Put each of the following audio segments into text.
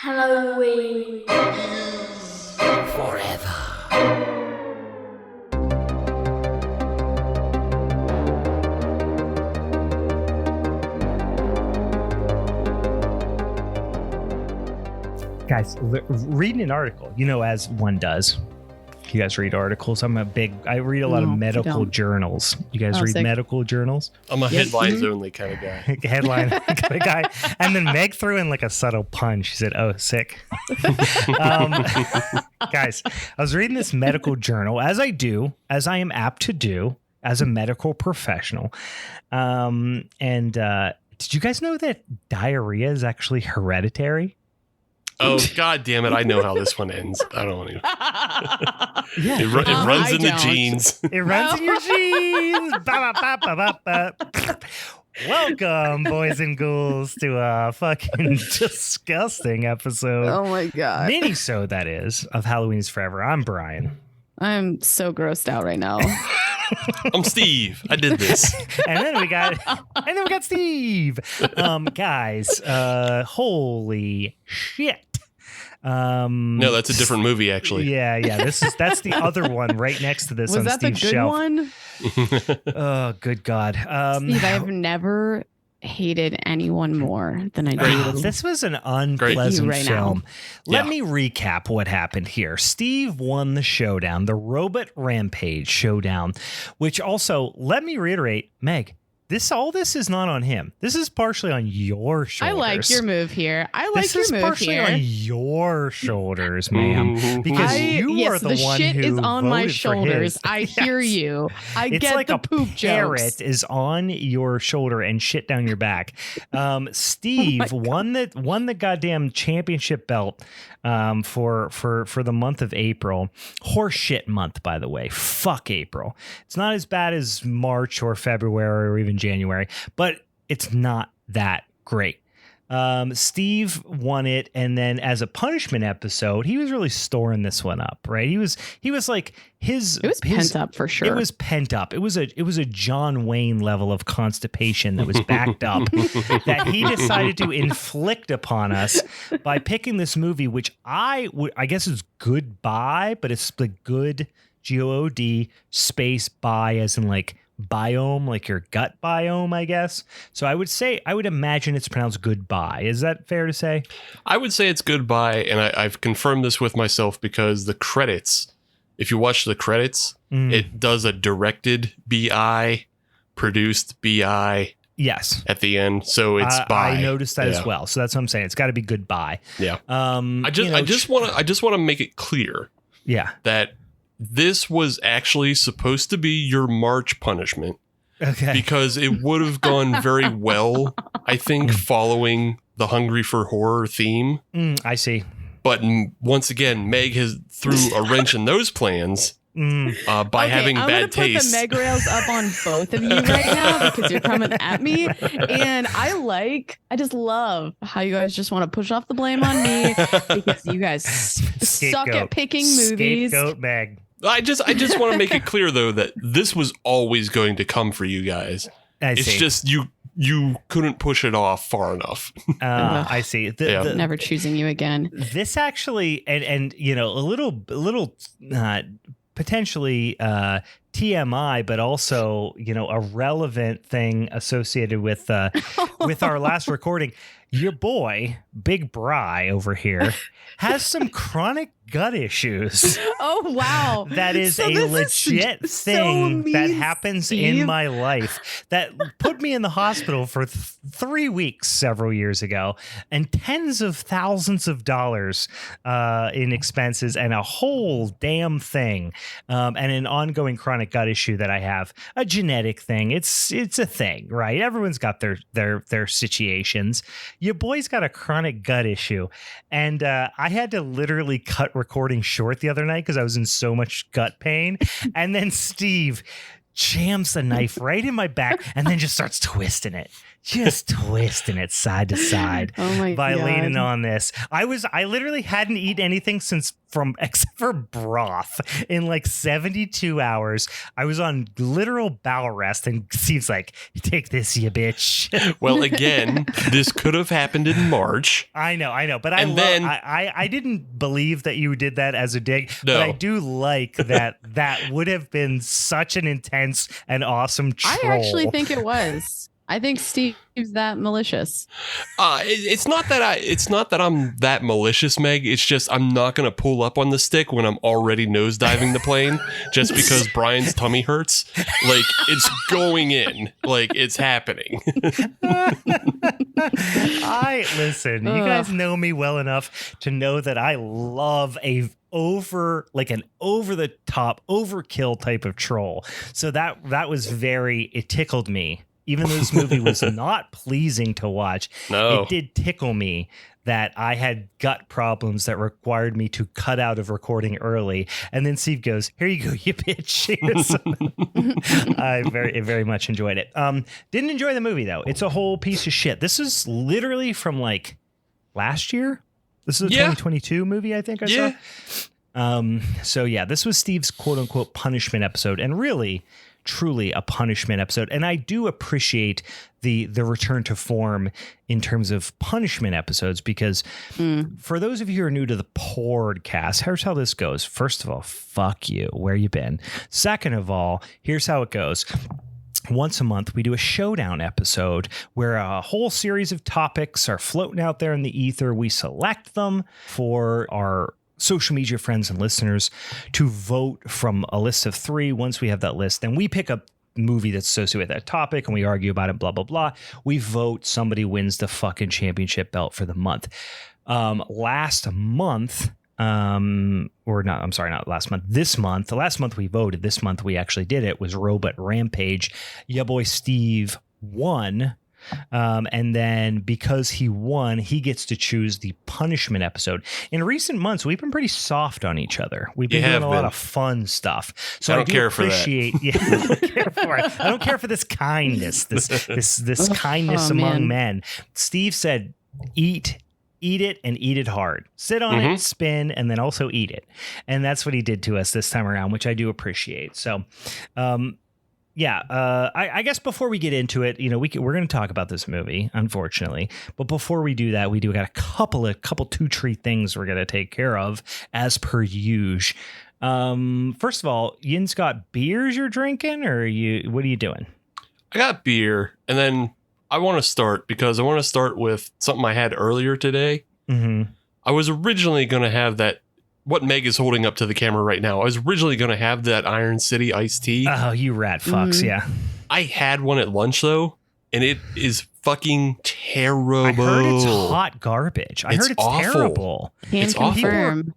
Halloween. Forever. Guys, reading an article, as one does. You guys read articles? I read a lot of medical journals. You guys read medical journals? I'm a headlines only kind of guy. Headline kind of guy. And then Meg threw in like a subtle pun. She said, "Oh, sick." Guys, I was reading this medical journal, as I am apt to do as a medical professional. Did you guys know that diarrhea is actually hereditary? Oh, God damn it. I know how this one ends. I don't want to. Yeah. It runs in the genes. It runs in your genes. Ba, ba, ba, ba, ba, ba. Welcome, boys and ghouls, to a fucking disgusting episode. Oh, my God. Minisode, that is, of Halloween is Forever. I'm Brian. I'm so grossed out right now. I'm Steve. I did this. And then we got Steve. Guys, holy shit. No, that's a different movie, actually. Yeah. That's the other one right next to this. Was on that Steve's the good shelf. one? Oh, good God. Steve, I have never hated anyone more than I do. This was an unpleasant right film. now. Let me recap what happened here. Steve won the Showdown, the Robot Rampage Showdown, which also, let me reiterate, Meg, all this is not on him. This is partially on your shoulders. I like your move here. This is partially on your shoulders, ma'am, because you are the one shit who is on my voted for shoulders. his. I hear you. It's get like the a poop parrot jokes. is on your shoulder and shit down your back. Steve won the goddamn championship belt for the month of April. Horse shit month, by the way. Fuck April. It's not as bad as March or February or even January, but it's not that great. Steve won it, and then as a punishment episode, he was really storing this one up, right? He was like it was pent up for sure. It was pent up. It was a John Wayne level of constipation that was backed up that he decided to inflict upon us by picking this movie, which I guess is GoodBi, but it's the good GOOD space by as in like biome, like your gut biome, I guess. So I would imagine it's pronounced GoodBi. Is that fair to say? I would say it's GoodBi, and I've confirmed this with myself because the credits, if you watch the credits, it does a directed BI, produced BI. Yes. At the end, so it's by. I noticed that as well. So that's what I'm saying. It's got to be GoodBi. Yeah. I just want to make it clear. Yeah. That this was actually supposed to be your March punishment. Okay. Because it would have gone very well, I think, following the Hungry for Horror theme. I see. But once again, Meg has threw a wrench in those plans by having bad taste. I'm going to put the Meg rails up on both of you right now because you're coming at me. And I just love how you guys just want to push off the blame on me because you guys suck at picking movies. Scapegoat Meg. I just want to make it clear, though, that this was always going to come for you guys. It's just you couldn't push it off far enough. I see. Never choosing you again. This actually, and a little potentially TMI, but also a relevant thing associated with our last recording. Your boy, Big Bri over here, has some chronic gut issues. Oh, wow. That is a legit thing that happens in my life that put me in the hospital for 3 weeks several years ago, and tens of thousands of dollars in expenses and a whole damn thing, and an ongoing chronic gut issue that I have, a genetic thing. It's a thing, right? Everyone's got their situations. Your boy's got a chronic gut issue, and I had to literally cut recording short the other night because I was in so much gut pain. And then Steve jams the knife right in my back and then just starts twisting it. just twisting it side to side by leaning on this. I literally hadn't eaten anything except for broth in like 72 hours. I was on literal bowel rest, and Steve's like, take this, you bitch. Well, again, this could have happened in March. I know, but I didn't believe that you did that as a dig. No. But I do like that would have been such an intense and awesome troll. I actually think it was. I think Steve's that malicious. It's not that I'm that malicious, Meg. It's just I'm not going to pull up on the stick when I'm already nosediving the plane just because Brian's tummy hurts. Like, it's going in. Like, it's happening. Listen, you guys know me well enough to know that I love an over the top overkill type of troll. So that was it tickled me. Even though this movie was not pleasing to watch, It did tickle me that I had gut problems that required me to cut out of recording early. And then Steve goes, here you go, you bitch. I very much enjoyed it. Didn't enjoy the movie, though. It's a whole piece of shit. This is literally from like last year. This is a 2022 movie, I think I saw. So yeah, this was Steve's quote unquote punishment episode. And really, truly a punishment episode. And I do appreciate the return to form in terms of punishment episodes, because for those of you who are new to the podcast, here's how this goes. First of all, fuck you. Where you been? Second of all, here's how it goes. Once a month, we do a Showdown episode where a whole series of topics are floating out there in the ether. We select them for our social media friends and listeners to vote from a list of 3. Once we have that list, then we pick a movie that's associated with that topic and we argue about it, blah, blah, blah. We vote. Somebody wins the fucking championship belt for the month. Last month, this month, the last month we voted, this month we actually did it, was Robot Rampage. Ya boy Steve won. And then because he won, he gets to choose the punishment episode. In recent months, we've been pretty soft on each other. We've been doing a lot of fun stuff. So I do care appreciate, for that. Yeah, I don't care for it. I don't care for this kindness, this kindness among men. Steve said, eat it and eat it hard. Sit on it, spin, and then also eat it. And that's what he did to us this time around, which I do appreciate. So, I guess before we get into it, we're going to talk about this movie, unfortunately. But before we do that, we got a couple 2-tree things we're going to take care of as per usual. First of all, Yin's got beers you're drinking, or what are you doing? I got beer, and then I want to start with something I had earlier today. Mm-hmm. I was originally going to have that. What Meg is holding up to the camera right now. I was originally going to have that Iron City iced tea. Oh, you rat fucks, yeah. I had one at lunch, though, and it is fucking terrible. I heard it's hot garbage. I heard it's awful. Terrible. Can confirm.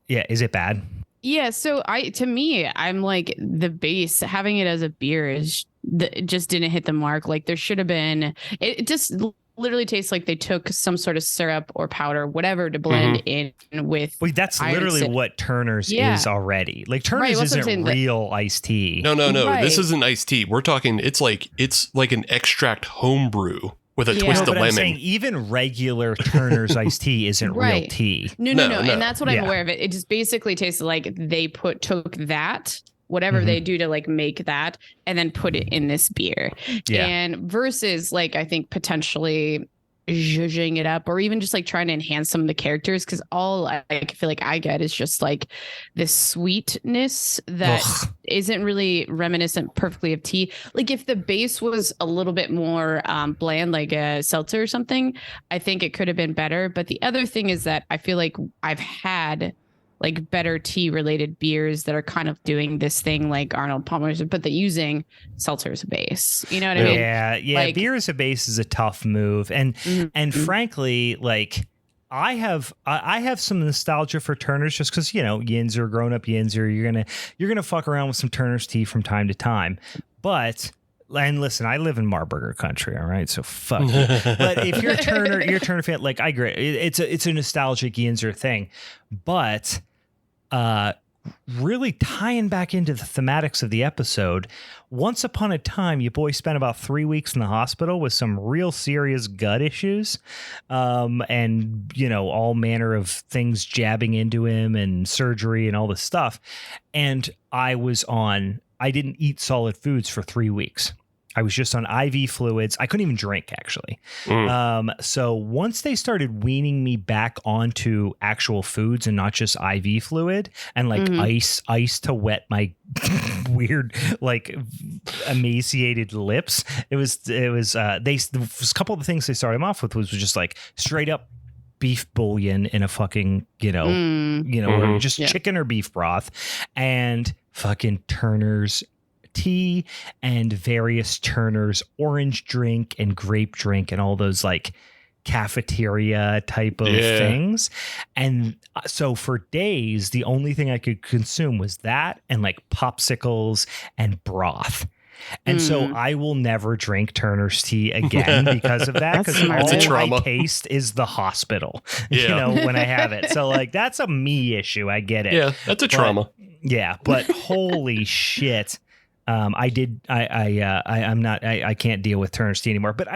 Yeah, is it bad? Yeah, so I'm like, the base, having it as a beer just didn't hit the mark. Like, there should have been, it just literally tastes like they took some sort of syrup or powder, whatever, to blend in with. Wait, that's literally what Turner's is already. Like, Turner's isn't real iced tea. No. Right. This isn't iced tea. We're talking, it's like an extract homebrew with a twist of lemon. I'm saying even regular Turner's iced tea isn't real tea. No. And that's what I'm aware of it. It just basically tastes like they took that, whatever they do to like make that, and then put it in this beer. And versus like, I think potentially zhuzhing it up, or even just like trying to enhance some of the characters, because all I feel like I get is just like this sweetness that isn't really reminiscent perfectly of tea. Like, if the base was a little bit more bland, like a seltzer or something, I think it could have been better. But the other thing is that I feel like I've had like better tea related beers that are kind of doing this thing like Arnold Palmer's, but they're using seltzer as a base. You know what I mean? Yeah. Like, beer as a base is a tough move. And frankly, like, I have some nostalgia for Turner's just because, Yinzer, grown up Yinzer, you're gonna fuck around with some Turner's tea from time to time. And listen, I live in Marburger country, all right? So fuck you. But if you're a Turner fan, like, I agree. It's a nostalgic Yinzer thing. But really tying back into the thematics of the episode, once upon a time, your boy spent about 3 weeks in the hospital with some real serious gut issues, and, you know, all manner of things jabbing into him and surgery and all this stuff. And I didn't eat solid foods for 3 weeks. I was just on IV fluids. I couldn't even drink, actually. So once they started weaning me back onto actual foods and not just IV fluid and like ice to wet my weird, like emaciated lips, it was a couple of the things they started him off with was just like straight up beef bouillon in a fucking, or just chicken or beef broth and fucking Turner's tea and various Turner's orange drink and grape drink and all those like cafeteria type of things. And so for days, the only thing I could consume was that and like popsicles and broth. And so I will never drink Turner's tea again because of that, because all I taste is the hospital, when I have it. So like that's a me issue. I get it. Yeah, that's a trauma. Yeah, but holy shit. I can't deal with Turner's tea anymore, but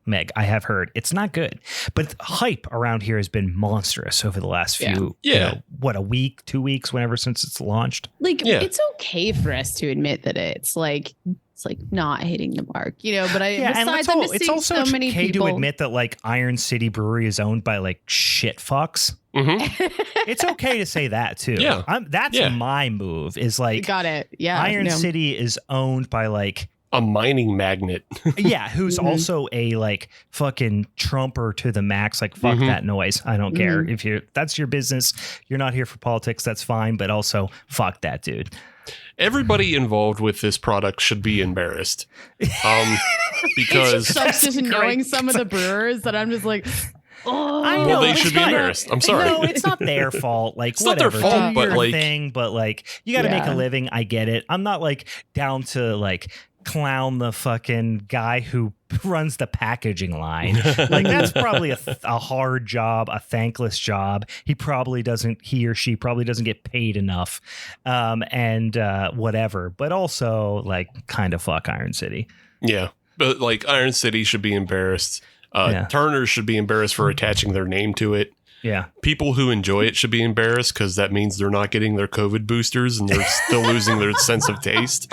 Meg, I have heard it's not good, but hype around here has been monstrous over the last few, a week, 2 weeks, whenever since it's launched. Like, it's okay for us to admit that it's like not hitting the mark, but it's also so many okay people to admit that like Iron City Brewery is owned by like shit fucks. It's okay to say that too. Yeah. That's my move is like, got it. Yeah. Iron City is owned by like a mining magnet. Who's also a like fucking Trumper to the max. Like, fuck that noise. I don't care if that's your business. You're not here for politics. That's fine. But also fuck that dude. Everybody involved with this product should be embarrassed. Because it's just knowing some of the brewers that I'm just like, I know well, they should be embarrassed. I'm sorry. No, it's not their fault. Like, it's whatever. not their fault, do but your like thing. But like, you got to make a living. I get it. I'm not like down to like clown the fucking guy who runs the packaging line. Like that's probably a hard job, a thankless job. He or she probably doesn't get paid enough, and whatever. But also like kind of fuck Iron City. Yeah, but like Iron City should be embarrassed. Turner should be embarrassed for attaching their name to it. Yeah. People who enjoy it should be embarrassed because that means they're not getting their COVID boosters and they're still losing their sense of taste.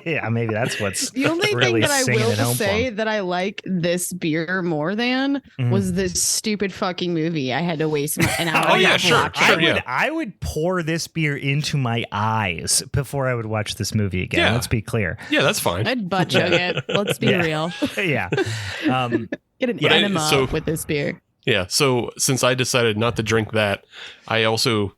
Yeah, maybe that's what's the only really thing that I will say that I like this beer more than was this stupid fucking movie. I had to waste an hour. Oh yeah, sure. I would pour this beer into my eyes before I would watch this movie again. Yeah. Let's be clear. Yeah, that's fine. I'd butt chug it. Let's be real. Yeah. Get an enema with this beer. Yeah, so since I decided not to drink that, I also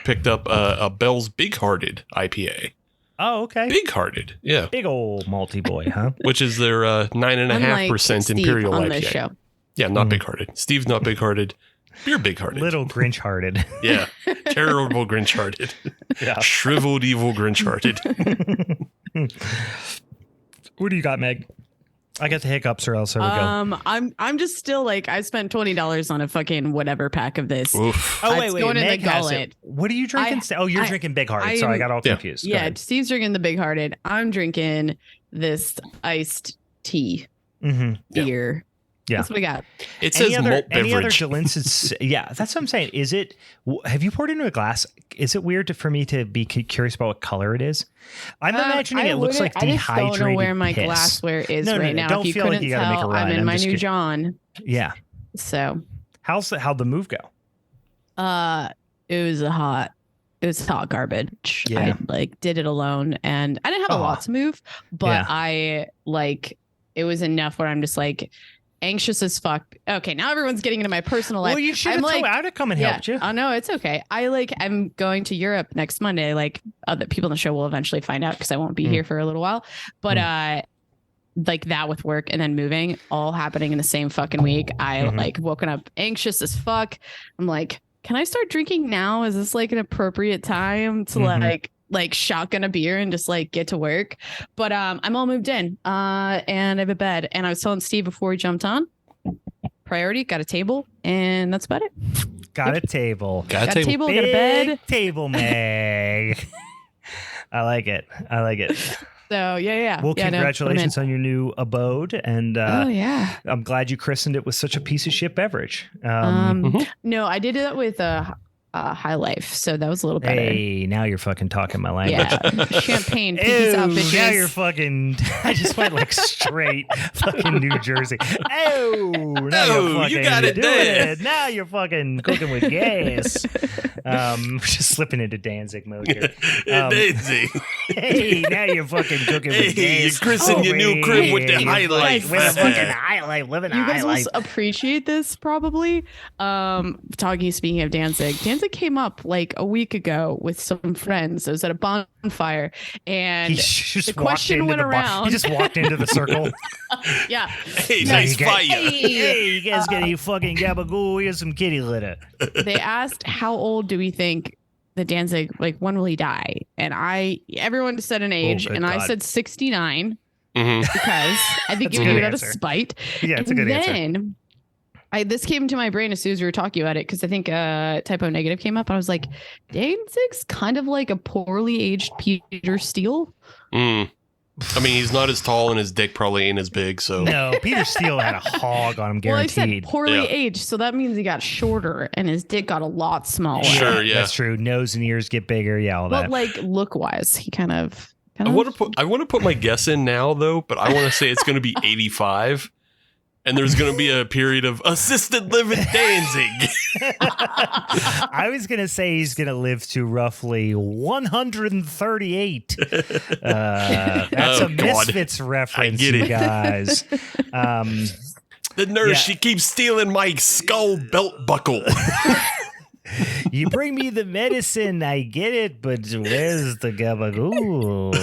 picked up a Bell's Big Hearted IPA. Oh, okay. Big Hearted, yeah. Big old malty boy, huh? Which is their 9.5% Imperial on IPA. This show. Yeah, not Big Hearted. Steve's not Big Hearted. You're Big Hearted. Little Grinch Hearted. Yeah, terrible Grinch Hearted. Yeah. Shriveled evil Grinch Hearted. What do you got, Meg? I got the hiccups, or else I would go. I'm just still like, I spent $20 on a fucking whatever pack of this. Oof. Oh wait, going Meg in the has gullet. it. What are you drinking? You're drinking Big Hearted. Sorry, I got all confused. Yeah, Steve's drinking the Big Hearted. I'm drinking this iced tea beer. Yeah, that's what we got. It says malt beverage. Any other Galensis? Yeah, that's what I'm saying. Is it? Have you poured into a glass? Is it weird for me to be curious about what color it is? I'm imagining it looks like dehydrated piss. I just don't know where my glassware is right now. Don't if you feel like you gotta make a run. I'm in my new John. Yeah. So how'd the move go? It was hot garbage. Yeah. I did it alone, and I didn't have a lot to move, but it was enough where I'm just like anxious as fuck. Okay, now everyone's getting into my personal life. Well, you should have told me to come and help you. Oh no, it's okay. I'm going to Europe next Monday. Like other people in the show will eventually find out because I won't be here for a little while. But like that with work and then moving all happening in the same fucking week. I woken up anxious as fuck. I'm like, can I start drinking now? Is this like an appropriate time to like shotgun a beer and just like get to work? But I'm all moved in and I have a bed, and I was telling Steve before we jumped on, priority, got a table, and that's about it. Got a table. Got a table. Got a bed. Table Meg. I like it. So yeah. Well, congratulations on your new abode, and I'm glad you christened it with such a piece of shit beverage. No, I did it with High Life, so that was a little better. Hey, now you're fucking talking my language. Yeah, champagne. Peace out, bitches. Now you're fucking. I just went like straight fucking New Jersey. Oh, now you're fucking you got it there. Now you're fucking cooking with gas. Just slipping into Danzig mode here. Danzig. Hey, now you're fucking cooking with gas. You're christening your new crib with the High Life. With a fucking High Life, living a High Life. You guys will appreciate this probably. Speaking of Danzig came up like a week ago with some friends. I was at a bonfire, and the question went around. He just walked into the circle. Yeah. Hey, nice fire. Hey, you guys get any fucking gabagool? Here's some kitty litter. They asked, how old do we think the Danzig, like, when will he die? And everyone said an age, and God. I said 69 because I think you do it out of spite. Yeah, it's a good answer. This came to my brain as soon as we were talking about it, because I think Typo Negative came up. I was like, Danzig's kind of like a poorly aged Peter Steele. I mean, he's not as tall, and his dick probably ain't as big. So no, Peter Steele had a hog on him, guaranteed. Well, I said poorly aged, so that means he got shorter, and his dick got a lot smaller. Sure, yeah, that's true. Nose and ears get bigger, yeah, all that. But like look wise, he kind of. I want to put my guess in now, though, but I want to say it's going to be 85. And there's going to be a period of assisted living Danzig. I was going to say he's going to live to roughly 138. That's a Misfits reference, you guys. The nurse, she keeps stealing my skull belt buckle. You bring me the medicine, I get it, but where's the gabagool?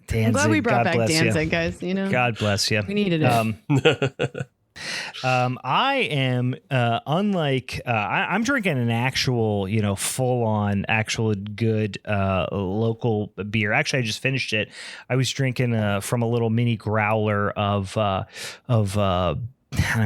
Danzig, I'm glad we brought back Danzig, you. guys. You know, God bless you. We needed it. I am unlike I'm drinking an actual, full on, actual good local beer. Actually, I just finished it. I was drinking from a little mini growler of I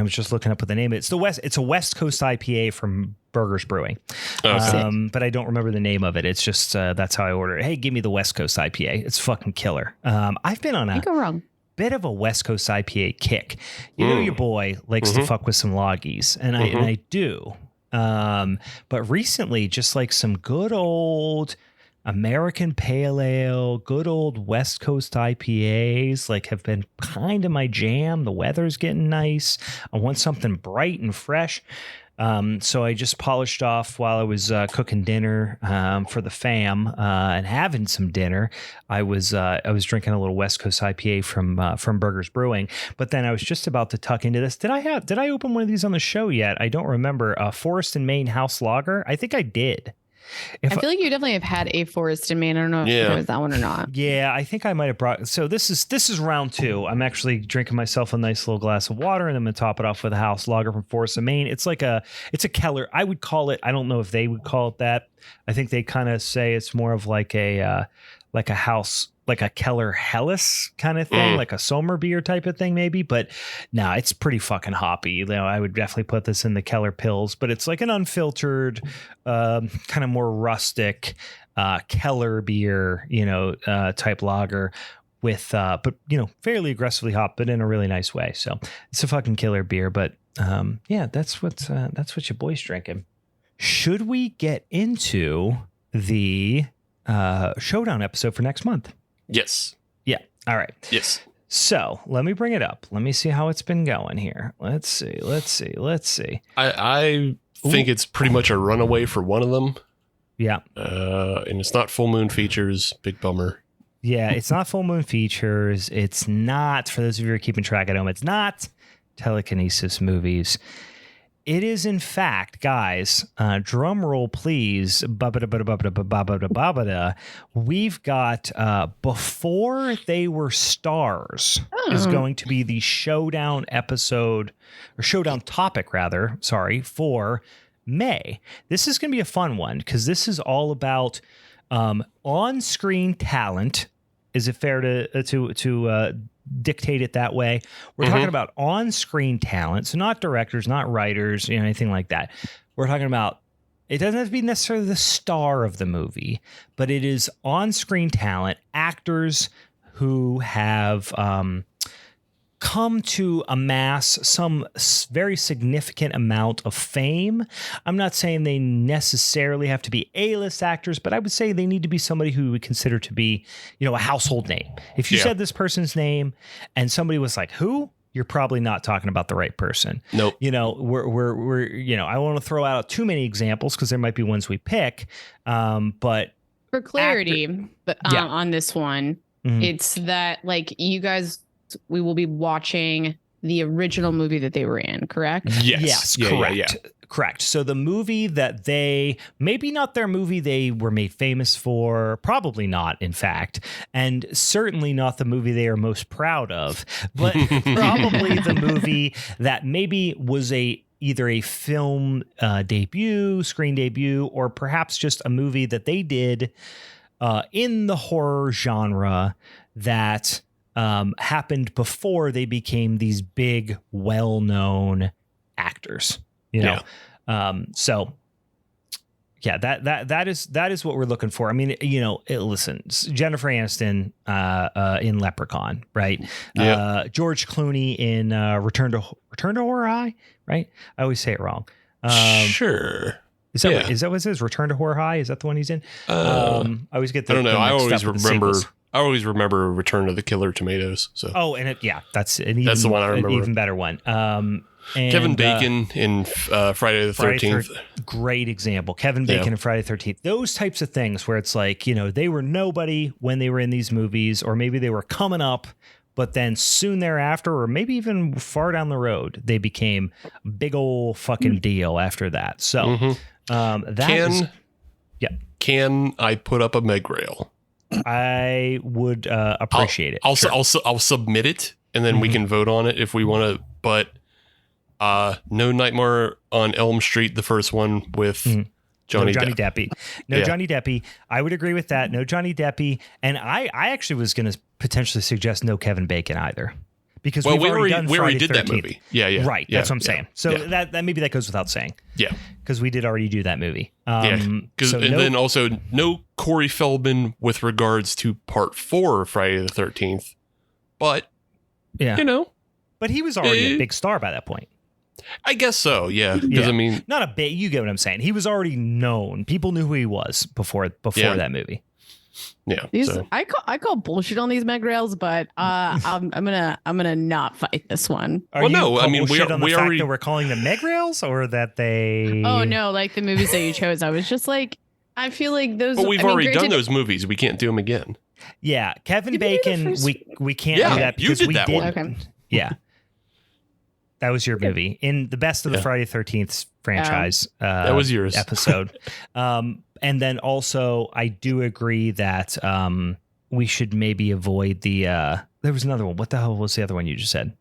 was just looking up what the name is. It's a West Coast IPA from Burgers Brewing. But I don't remember the name of it. It's just that's how I order it. Hey, give me the West Coast IPA. It's fucking killer. I've been on a bit of a West Coast IPA kick. Your boy likes to fuck with some loggies, and I do. But recently, just like some good old American Pale Ale, good old West Coast IPAs, like, have been kind of my jam. The weather's getting nice. I want something bright and fresh. So I just polished off while I was cooking dinner for the fam and having some dinner. I was drinking a little West Coast IPA from Burgers Brewing, but then I was just about to tuck into this. Did I open one of these on the show yet? I don't remember. Forest and Maine House Lager. I think I did. I feel like you definitely have had a Forest in Maine. I don't know if it was that one or not. Yeah, I think I might have brought. So this is round 2. I'm actually drinking myself a nice little glass of water, and I'm gonna top it off with a house lager from Forest of Maine. It's a Keller. I would call it. I don't know if they would call it that. I think they kind of say it's more of like a house, like a Keller Helles kind of thing, like a Sommer beer type of thing, maybe. But no, it's pretty fucking hoppy. I would definitely put this in the Keller Pills, but it's like an unfiltered, kind of more rustic Keller beer, type lager with, but fairly aggressively hopped, but in a really nice way. So it's a fucking killer beer. But that's what your boy's drinking. Should we get into the Showdown episode for next month? Yes. Yeah. All right. Yes. So let me bring it up. Let me see how it's been going here. Let's see. I think it's pretty much a runaway for one of them. Yeah. And it's not Full Moon Features. Big bummer. Yeah, it's not Full Moon Features. It's not, for those of you who are keeping track at home, it's not Telekinesis Movies. It is, in fact, guys, drum roll, please. We've got Before They Were Stars is going to be the Showdown episode, or Showdown topic, rather, for May. This is going to be a fun one because this is all about on-screen talent. Is it fair to dictate it that way. We're talking about on-screen talent, so not directors, not writers, anything like that. We're talking about, it doesn't have to be necessarily the star of the movie, but it is on-screen talent, actors who have come to amass some very significant amount of fame. I'm not saying they necessarily have to be A-list actors, but I would say they need to be somebody who we would consider to be, a household name. If you said this person's name and somebody was like, who? You're probably not talking about the right person. Nope. We're I want to throw out too many examples because there might be ones we pick. But for clarity, on this one, it's that like you guys, we will be watching the original movie that they were in, correct? Yes, correct. Yeah. Correct. So the movie that maybe not their movie they were made famous for, probably not, in fact, and certainly not the movie they are most proud of, but probably the movie that maybe was either a film debut, screen debut, or perhaps just a movie that they did in the horror genre that happened before they became these big, well-known actors. So yeah, that is what we're looking for. I mean, listen, Jennifer Aniston in Leprechaun, right? Yep. George Clooney in Return to Horror High, right? I always say it wrong. Sure. Is that what it is? Return to Horror High? Is that the one he's in? I always get. I don't know. I always remember Return to the Killer Tomatoes. So. Oh, and that's the one I remember. An even better one. And, Kevin Bacon in Friday the 13th. Great example. Kevin Bacon in Friday the 13th. Those types of things where it's like, they were nobody when they were in these movies, or maybe they were coming up, but then soon thereafter, or maybe even far down the road, they became a big old fucking deal after that. So can I put up a Meg rail? I would appreciate it. I'll submit it, and then we can vote on it if we want to. But no Nightmare on Elm Street, the first one with Johnny Depp. Johnny Depp. I would agree with that. No Johnny Depp. And I actually was going to potentially suggest no Kevin Bacon either. Because we already did that movie. Yeah. Right. That's what I'm saying. So that maybe that goes without saying. Yeah. Because we did already do that movie. Then also no Corey Feldman with regards to part 4 of Friday the 13th. But, But he was already a big star by that point. I guess so, yeah. Because I mean, not a bit. You get what I'm saying. He was already known. People knew who he was before that movie. Yeah. I call bullshit on these Meg rails, but I'm gonna not fight this one. We already that we're calling them Meg rails, or that they. Oh no, like the movies that you chose. I was just like, I feel like those. But we've already done those movies. We can't do them again. Yeah, Kevin Bacon. We can't do that because you did that one. Okay. Yeah. That was your movie in the best of the Friday the 13th franchise. That was yours episode. And then also I do agree that we should maybe avoid the there was another one. What the hell was the other one you just said?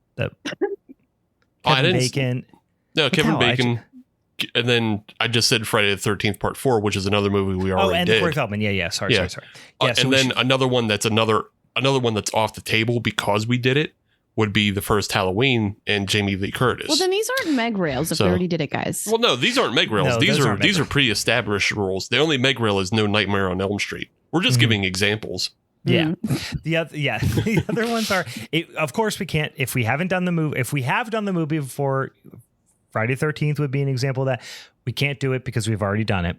Kevin Bacon. No, Kevin Bacon. And then I just said Friday the 13th part 4, which is another movie we already did. Corey Feldman. Yeah. Sorry. Yeah, and then another one that's another one that's off the table because we did it would be the first Halloween and Jamie Lee Curtis. Well, then these aren't Meg rails if we already did it, guys. Well, no, these aren't Meg rails. These are pre-established rules. The only Meg rail is no Nightmare on Elm Street. We're just giving examples. Yeah. The other ones are, of course we can't, if we have done the movie before, Friday the 13th would be an example of that. We can't do it because we've already done it.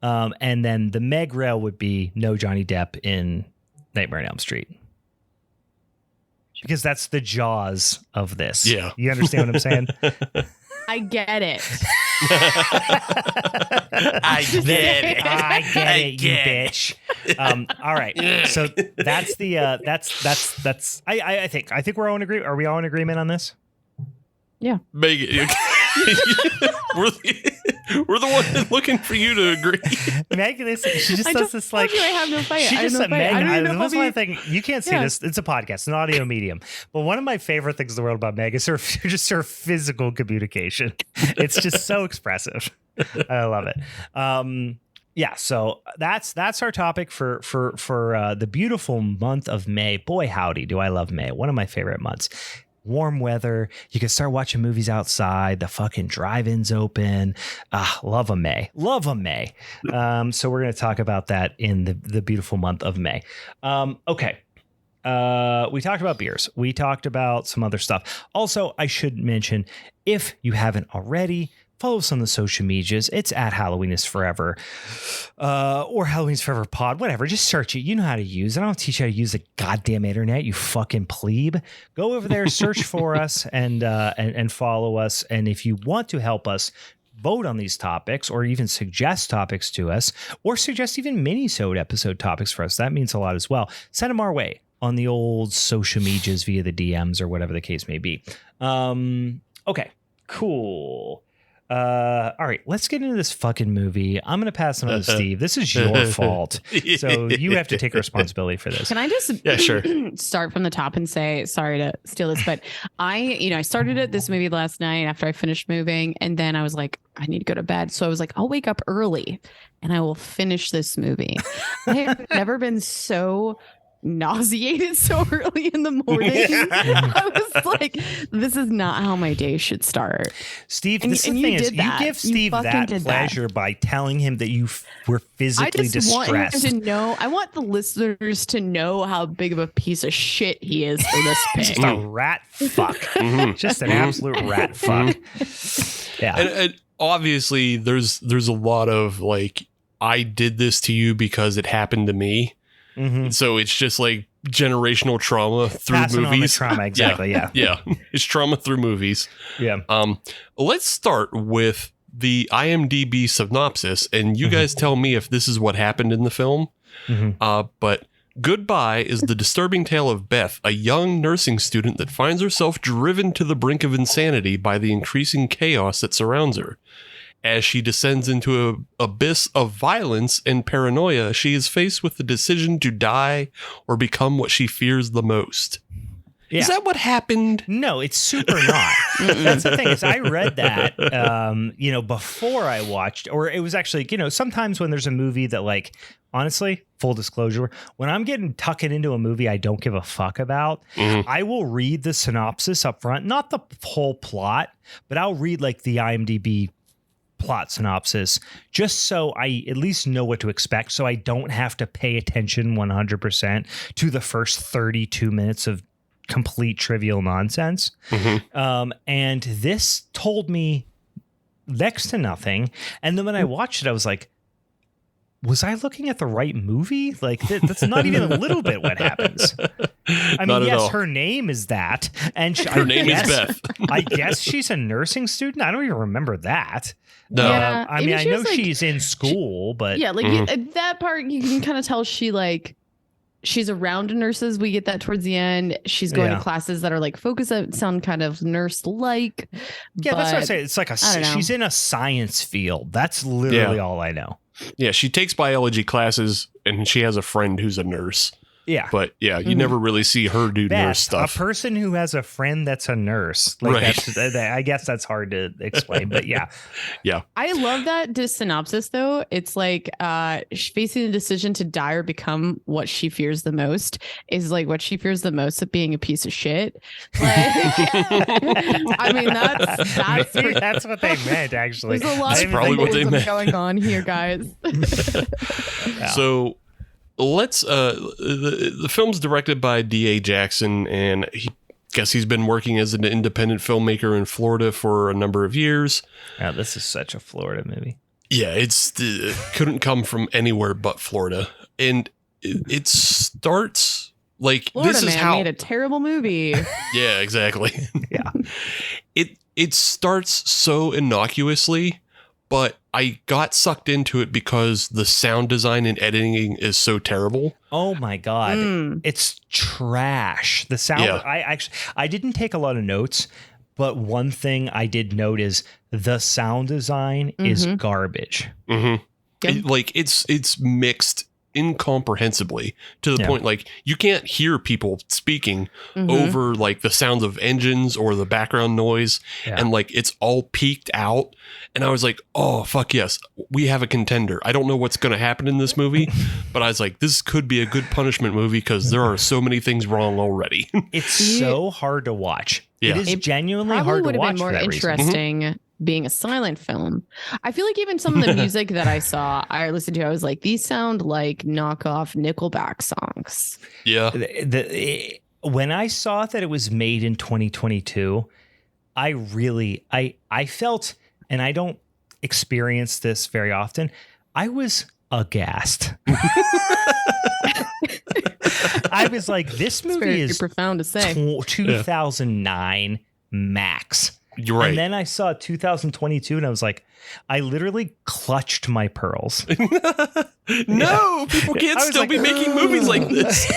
And then the Meg rail would be no Johnny Depp in Nightmare on Elm Street. Because that's the Jaws of this. Yeah. You understand what I'm saying? I get it. I get it, you bitch. All right. So that's I think we're all in agreement. Are we all in agreement on this? Yeah. Megan, we're the one looking for you to agree. Megan, she just does this like. I have no fight. She just said, Megan, this one thing. You can't see this. It's a podcast, an audio medium. But one of my favorite things in the world about Meg is her physical communication. It's just so expressive. I love it. Yeah, so that's our topic for the beautiful month of May. Boy, howdy, do I love May. One of my favorite months. Warm weather. You can start watching movies outside. The fucking drive-ins open. Love a May. Love a May. So we're going to talk about that in the beautiful month of May. Okay. We talked about beers. We talked about some other stuff. Also, I should mention, if you haven't already, follow us on the social medias. It's at Halloween is Forever, or Halloween is Forever Pod, whatever. Just search it. You know how to use it. I don't teach you how to use the goddamn internet, you fucking plebe. Go over there, search for us, and follow us. And if you want to help us vote on these topics, or even suggest topics to us, or suggest even Minisode episode topics for us, that means a lot as well. Send them our way on the old social medias via the DMs or whatever the case may be. Okay, cool. All right, let's get into this fucking movie. I'm going to pass it on to Steve. This is your fault. So you have to take responsibility for this. Can I just sure. start from the top and say, sorry to steal this, but I started this movie last night after I finished moving, and then I was like, I need to go to bed. So I was like, I'll wake up early and I will finish this movie. I have never been so nauseated so early in the morning. I was like, this is not how my day should start. Steve, this is the thing is, you give Steve that pleasure by telling him that you were physically distressed. I want the listeners to know how big of a piece of shit he is for this pick. Just a rat fuck. Just an absolute rat fuck. Yeah. And obviously there's a lot of like, I did this to you because it happened to me. So it's just like generational trauma through Passing movies. On the trauma, exactly. Yeah. It's trauma through movies. Yeah. Let's start with the IMDb synopsis, and you guys tell me if this is what happened in the film. But GoodBi is the disturbing tale of Beth, a young nursing student that finds herself driven to the brink of insanity by the increasing chaos that surrounds her. As she descends into an abyss of violence and paranoia, she is faced with the decision to die or become what she fears the most. Yeah. Is that what happened? No, it's super not. That's the thing is I read that, before I watched, or it was actually, sometimes when there's a movie that like, honestly, full disclosure, when I'm getting tucked into a movie I don't give a fuck about, I will read the synopsis up front, not the whole plot, but I'll read like the IMDb plot synopsis just so I at least know what to expect, so I don't have to pay attention 100% to the first 32 minutes of complete trivial nonsense. And this told me next to nothing. And then when I watched it, I was like, was I looking at the right movie? Like that's not even a little bit what happens. I mean, yes, her name is that, and her name is Beth. I guess she's a nursing student. I don't even remember that. No, I mean, I know she's in school, but that part you can kind of tell she's around nurses. We get that towards the end. She's going to classes that are like focus that sound kind of nurse-like. Yeah, that's what I say. It's like she's in a science field. That's literally all I know. Yeah, she takes biology classes, and she has a friend who's a nurse. Yeah. But you never really see her do nurse stuff. A person who has a friend that's a nurse. Like right. I guess that's hard to explain, but yeah. Yeah. I love that synopsis, though. It's like facing the decision to die or become what she fears the most is like what she fears the most of being a piece of shit. Like, I mean, that's what they meant, actually. There's a lot of probably what they meant going on here, guys. So let's the film's directed by D.A. Jackson, and he's been working as an independent filmmaker in Florida for a number of years. Yeah, this is such a Florida movie. Yeah, it couldn't come from anywhere but Florida. And it starts like Florida this is man how made a terrible movie. Yeah, exactly. Yeah. It starts so innocuously, but I got sucked into it because the sound design and editing is so terrible. Oh my God. It's trash. The sound, I didn't take a lot of notes, but one thing I did note is the sound design is garbage. It's mixed incomprehensibly to the point like you can't hear people speaking over like the sounds of engines or the background noise, and like it's all peaked out. And I was like, oh fuck yes, we have a contender. I don't know what's going to happen in this movie, but I was like, this could be a good punishment movie because there are so many things wrong already. It's so hard to watch. Yeah. It is genuinely hard to watch. Probably would have been more interesting being a silent film. I feel like even some of the music that I listened to, I was like, these sound like knockoff Nickelback songs. Yeah. When I saw that it was made in 2022, I felt, and I don't experience this very often, I was aghast. I was like, this movie is profound to say. 2009 max. You're right. And then I saw 2022 and I was like, I literally clutched my pearls. No, people can't still be making movies like this.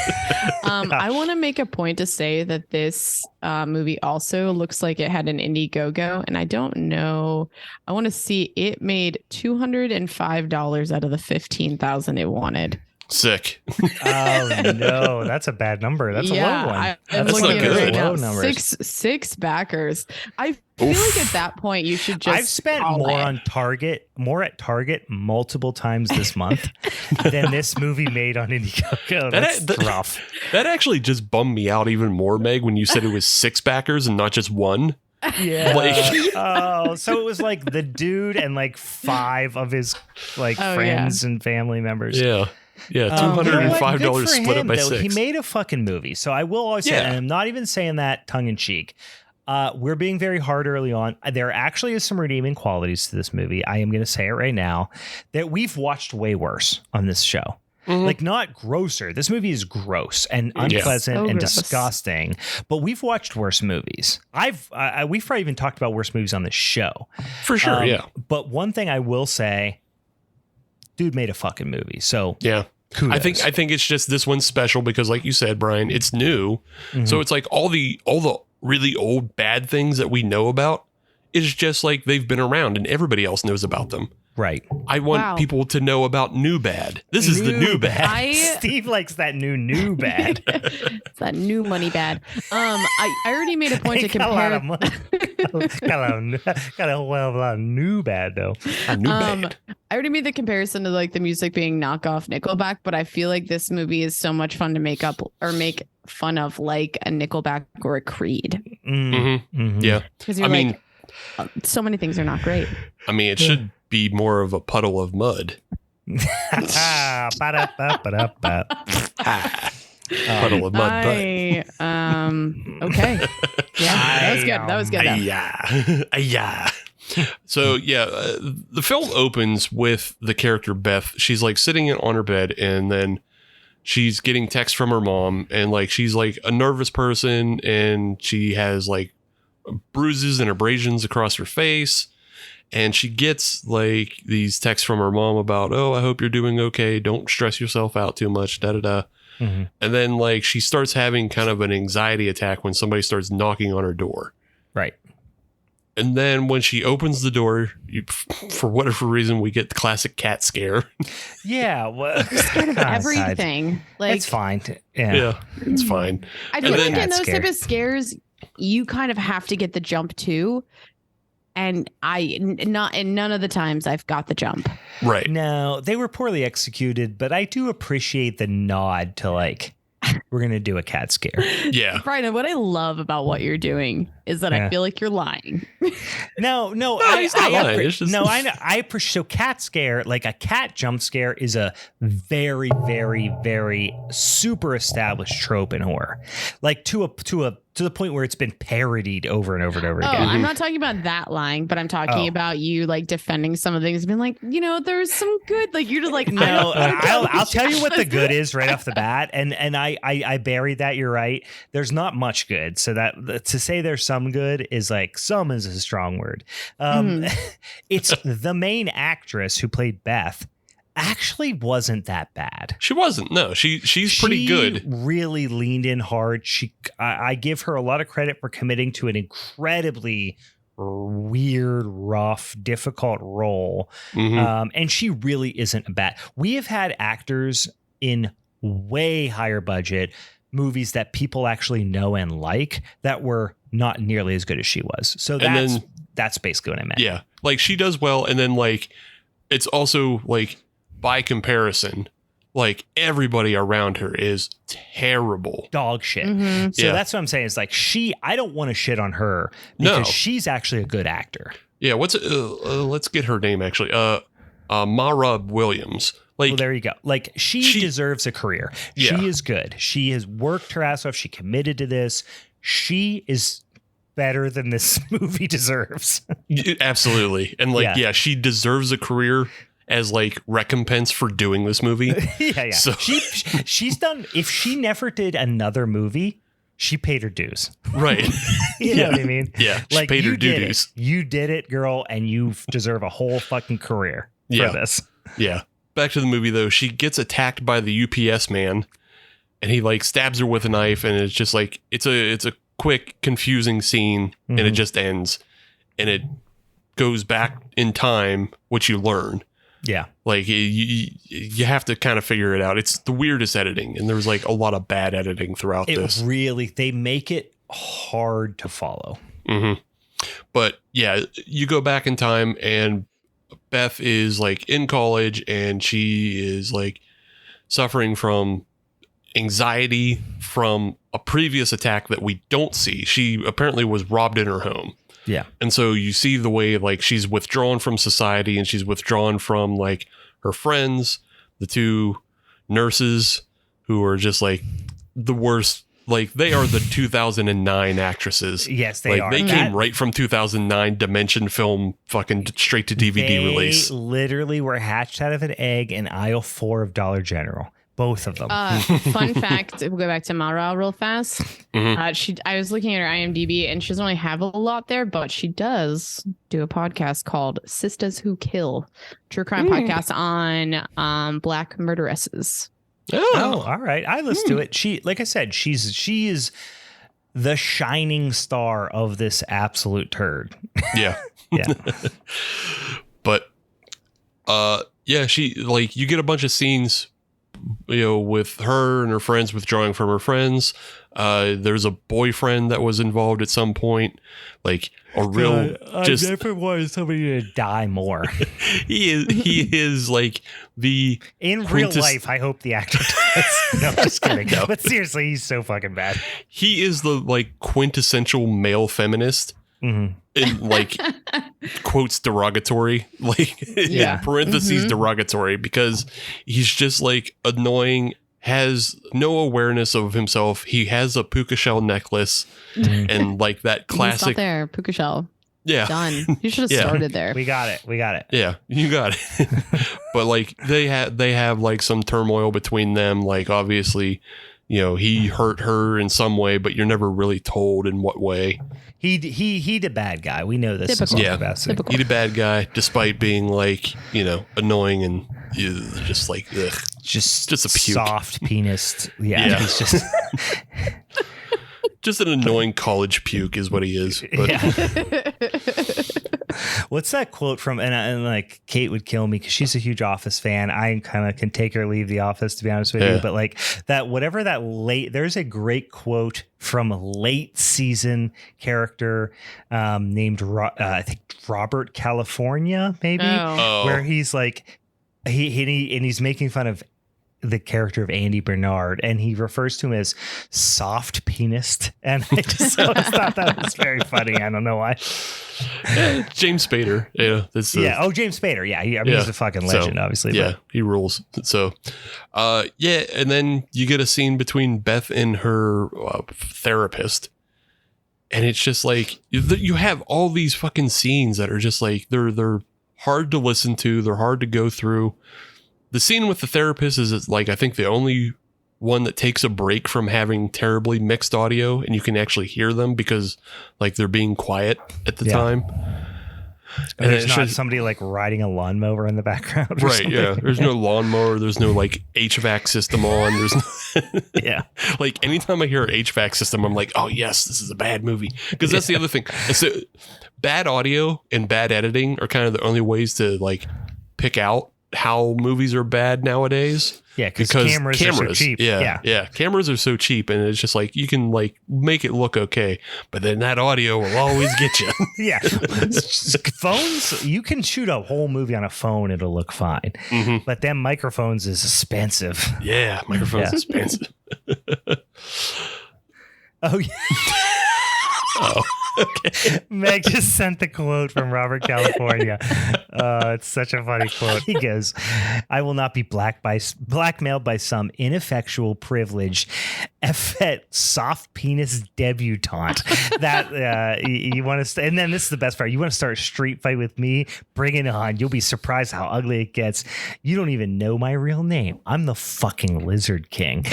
I want to make a point to say that this movie also looks like it had an Indiegogo, and I don't know. I want to see it made $205 out of the $15,000 it wanted. Sick. Oh no, that's a bad number. That's a low one. I'm That's looking not good. at it right now. Numbers. Six backers. I feel like at that point you should just. I've spent more at Target multiple times this month than this movie made on Indiegogo. That's rough. That actually just bummed me out even more, Meg, when you said it was 6 backers and not just one. Yeah. So it was like the dude and like 5 of his friends and family members. Yeah. Yeah, $205 split up by though. 6. He made a fucking movie. So I will always say, and I'm not even saying that tongue in cheek. We're being very hard early on. There actually is some redeeming qualities to this movie. I am going to say it right now that we've watched way worse on this show. Like not grosser. This movie is gross and unpleasant and disgusting, but we've watched worse movies. We've probably even talked about worse movies on the show. For sure, But one thing I will say, dude made a fucking movie. So yeah. Kudos. I think it's just this one's special because like you said, Brian, it's new. So it's like all the really old bad things that we know about is just like they've been around and everybody else knows about them. Right. I want people to know about new bad. This is the new bad. Steve likes that new bad. It's that new money bad. I already made a point to compare. Got a lot of money. got a lot of new bad though. New bad. I already made the comparison to like the music being knockoff Nickelback, but I feel like this movie is so much fun to make fun of, like a Nickelback or a Creed. Yeah, because you're like, so many things are not great. I mean, it should be more of a puddle of mud. Puddle of mud. Okay. Yeah, that was good. Yeah. So the film opens with the character Beth. She's like sitting on her bed, and then she's getting text from her mom, and like she's like a nervous person, and she has like bruises and abrasions across her face. And she gets like these texts from her mom about, oh, I hope you're doing okay. Don't stress yourself out too much. And then like she starts having kind of an anxiety attack when somebody starts knocking on her door. Right. And then when she opens the door, for whatever reason, we get the classic cat scare. Yeah. Well, everything. Like, it's fine. Yeah, it's fine. I feel like in those type of scares, you kind of have to get the jump too. And none of the times I've got the jump. Right. No, they were poorly executed, but I do appreciate the nod to like, we're going to do a cat scare. Yeah. Brian, what I love about what you're doing is that I feel like you're lying. No, he's not lying. I appreciate. So cat scare, like a cat jump scare, is a very, very, very super established trope in horror. Like to the point where it's been parodied over and over and over again. I'm not talking about that lying, but I'm talking about you like defending some of the things, being like, there's some good. Like you're just like, no. I'll tell you what the good is right off the bat, and I buried that. You're right. There's not much good, so that to say there's some good is like some is a strong word. It's the main actress who played Beth. Actually wasn't that bad. She wasn't. No, she's pretty good. She really leaned in hard. I give her a lot of credit for committing to an incredibly weird, rough, difficult role. And she really isn't bad. We have had actors in way higher budget movies that people actually know and like that were not nearly as good as she was. So that's basically what I meant. Yeah. Like she does well. And then like, it's also like by comparison, like everybody around her is terrible. Dog shit. So that's what I'm saying. Is like I don't want to shit on her because she's actually a good actor. Yeah. Let's get her name actually. Mara Williams. Like, well, there you go. Like she deserves a career. Yeah. She is good. She has worked her ass off. She committed to this. She is better than this movie deserves. Absolutely. And like, yeah, she deserves a career as like recompense for doing this movie. Yeah. So she's done. If she never did another movie, she paid her dues. Right. You know what I mean? Yeah. She like paid her dues. dues. You did it, girl, and you deserve a whole fucking career for this. Yeah. Back to the movie though. She gets attacked by the UPS man and he like stabs her with a knife and it's just like, it's a quick, confusing scene and it just ends and it goes back in time, which you learn. Yeah. Like you have to kind of figure it out. It's the weirdest editing. And there was like a lot of bad editing throughout this. Really, they make it hard to follow. But yeah, you go back in time and Beth is like in college and she is like suffering from anxiety from a previous attack that we don't see. She apparently was robbed in her home. Yeah. And so you see the way like she's withdrawn from society and she's withdrawn from like her friends, the two nurses who are just like the worst. Like they are the 2009 actresses. Yes, they are. They came right from 2009 Dimension film fucking straight to DVD release. They literally were hatched out of an egg in aisle 4 of Dollar General. Both of them. Fun fact, we'll go back to Mara real fast. I was looking at her IMDb and she doesn't really have a lot there, but she does do a podcast called Sisters Who Kill, true crime podcast on Black murderesses. Oh, all right. I listened to it. She, like I said, she is the shining star of this absolute turd. Yeah. Yeah. But yeah, she like you get a bunch of scenes, you know, with her and her friends withdrawing from her friends. There's a boyfriend that was involved at some point, like a real. I never wanted somebody to die more. He is like the in real life. I hope the actor does. No, just kidding. No. But seriously, he's so fucking bad. He is the like quintessential male feminist. In like quotes derogatory, like in parentheses derogatory, because he's just like annoying, has no awareness of himself. He has a puka shell necklace and like that classic. Stop there, puka shell. Yeah, done. You should have started there. We got it. Yeah, you got it. But like they have like some turmoil between them. Like obviously, you know, he hurt her in some way, but you're never really told in what way. He the bad guy. We know this. Typical. Yeah, he the bad guy, despite being like, you know, annoying and just like ugh. just a puke. Soft penis. Yeah. He's just just an annoying college puke is what he is. But. Yeah. What's that quote from? And like Kate would kill me because she's a huge Office fan. I kind of can take or leave The Office, to be honest with you. But like that, whatever that there's a great quote from a late season character named I think Robert California, maybe, where he's like he's making fun of the character of Andy Bernard, and he refers to him as soft penis, and I just always thought that was very funny. I don't know why. James Spader, James Spader, he's a fucking legend, obviously. Yeah, he rules. So, and then you get a scene between Beth and her therapist, and it's just like you have all these fucking scenes that are just like they're hard to listen to, they're hard to go through. The scene with the therapist is like, I think the only one that takes a break from having terribly mixed audio and you can actually hear them because like they're being quiet at the time. And there's not somebody like riding a lawnmower in the background. Right. Something. Yeah. There's no lawnmower. There's no like HVAC system on. There's no like anytime I hear an HVAC system, I'm like, oh yes, this is a bad movie. Because that's the other thing. So bad audio and bad editing are kind of the only ways to like pick out how movies are bad nowadays. Yeah, because cameras are so cheap. Yeah. Cameras are so cheap, and it's just like you can like make it look okay, but then that audio will always get you. Yeah, phones, you can shoot a whole movie on a phone; it'll look fine. But then microphones is expensive. Yeah, microphones expensive. Oh yeah. Oh. Okay. Meg just sent the quote from Robert California. It's such a funny quote. He goes, "I will not be blackmailed by some ineffectual, privileged, effete, soft penis debutante." That you want to, and then this is the best part. You want to start a street fight with me? Bring it on. You'll be surprised how ugly it gets. You don't even know my real name. I'm the fucking Lizard King.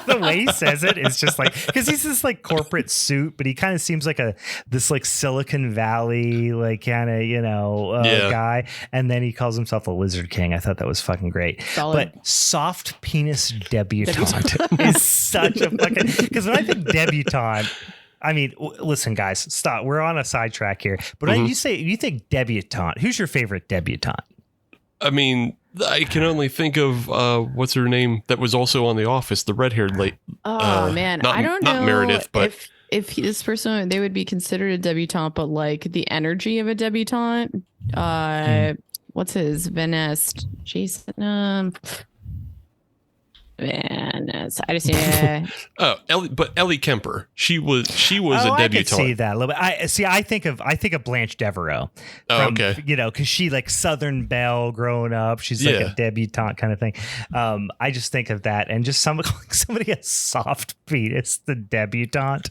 The way he says it is just like, because he's this like corporate suit, but he kind of seems like this like Silicon Valley like kind of guy, and then he calls himself a Lizard King. I thought that was fucking great. Solid. But soft penis debutante is such a fucking, because when I think debutante, I mean, listen guys, stop, we're on a sidetrack here, but you think debutante, who's your favorite debutante? I mean, I can only think of what's her name that was also on The Office, the red-haired lady. Man, I don't know. Not Meredith, but if this person, they would be considered a debutante, but like the energy of a debutante. What's his Jason? Venice. I just Ellie Kemper. She was a debutante. I could see that a little bit. I think of Blanche Devereaux. Okay. Because she like Southern Belle growing up. She's like a debutante kind of thing. I just think of that, and just somebody a soft penis, the debutante.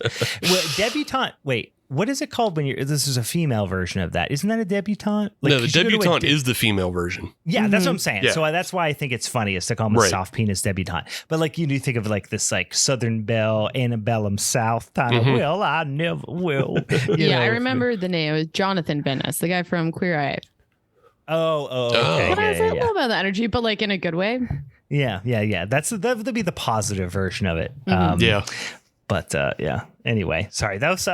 Debutante. Wait. What is it called when this is a female version of that? Isn't that a debutante? Like, no, the debutante is the female version. Yeah, that's what I'm saying. Yeah. So that's why I think it's funny is to call them a soft penis debutante. But like you do think of like this like Southern Belle, Antebellum South kind of, well, I never will. I remember the name. It was Jonathan Venice, the guy from Queer Eye. Oh, okay. But I was like, a little bit of the energy, but like in a good way. Yeah. That would be the positive version of it. But anyway, sorry. That was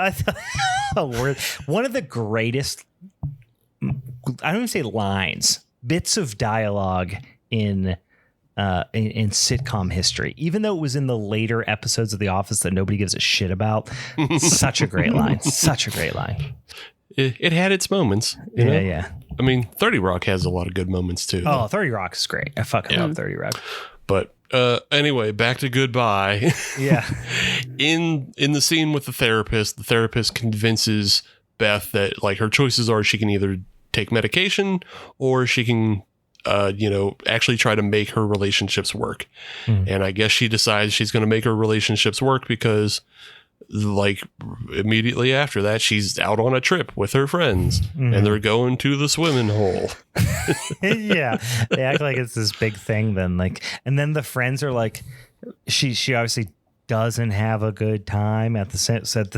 a word. One of the greatest, I don't even say lines, bits of dialogue in sitcom history, even though it was in the later episodes of The Office that nobody gives a shit about. Such a great line. Such a great line. It had its moments. You know? Yeah. I mean, 30 Rock has a lot of good moments too. Oh, 30 Rock is great. I fucking love 30 Rock. But anyway, back to GoodBi. Yeah. In the scene with the therapist convinces Beth that like her choices are she can either take medication or she can actually try to make her relationships work. And I guess she decides she's going to make her relationships work because like immediately after that she's out on a trip with her friends and they're going to the swimming hole. Yeah, they act like it's this big thing then, like, and then the friends are like, she obviously doesn't have a good time at the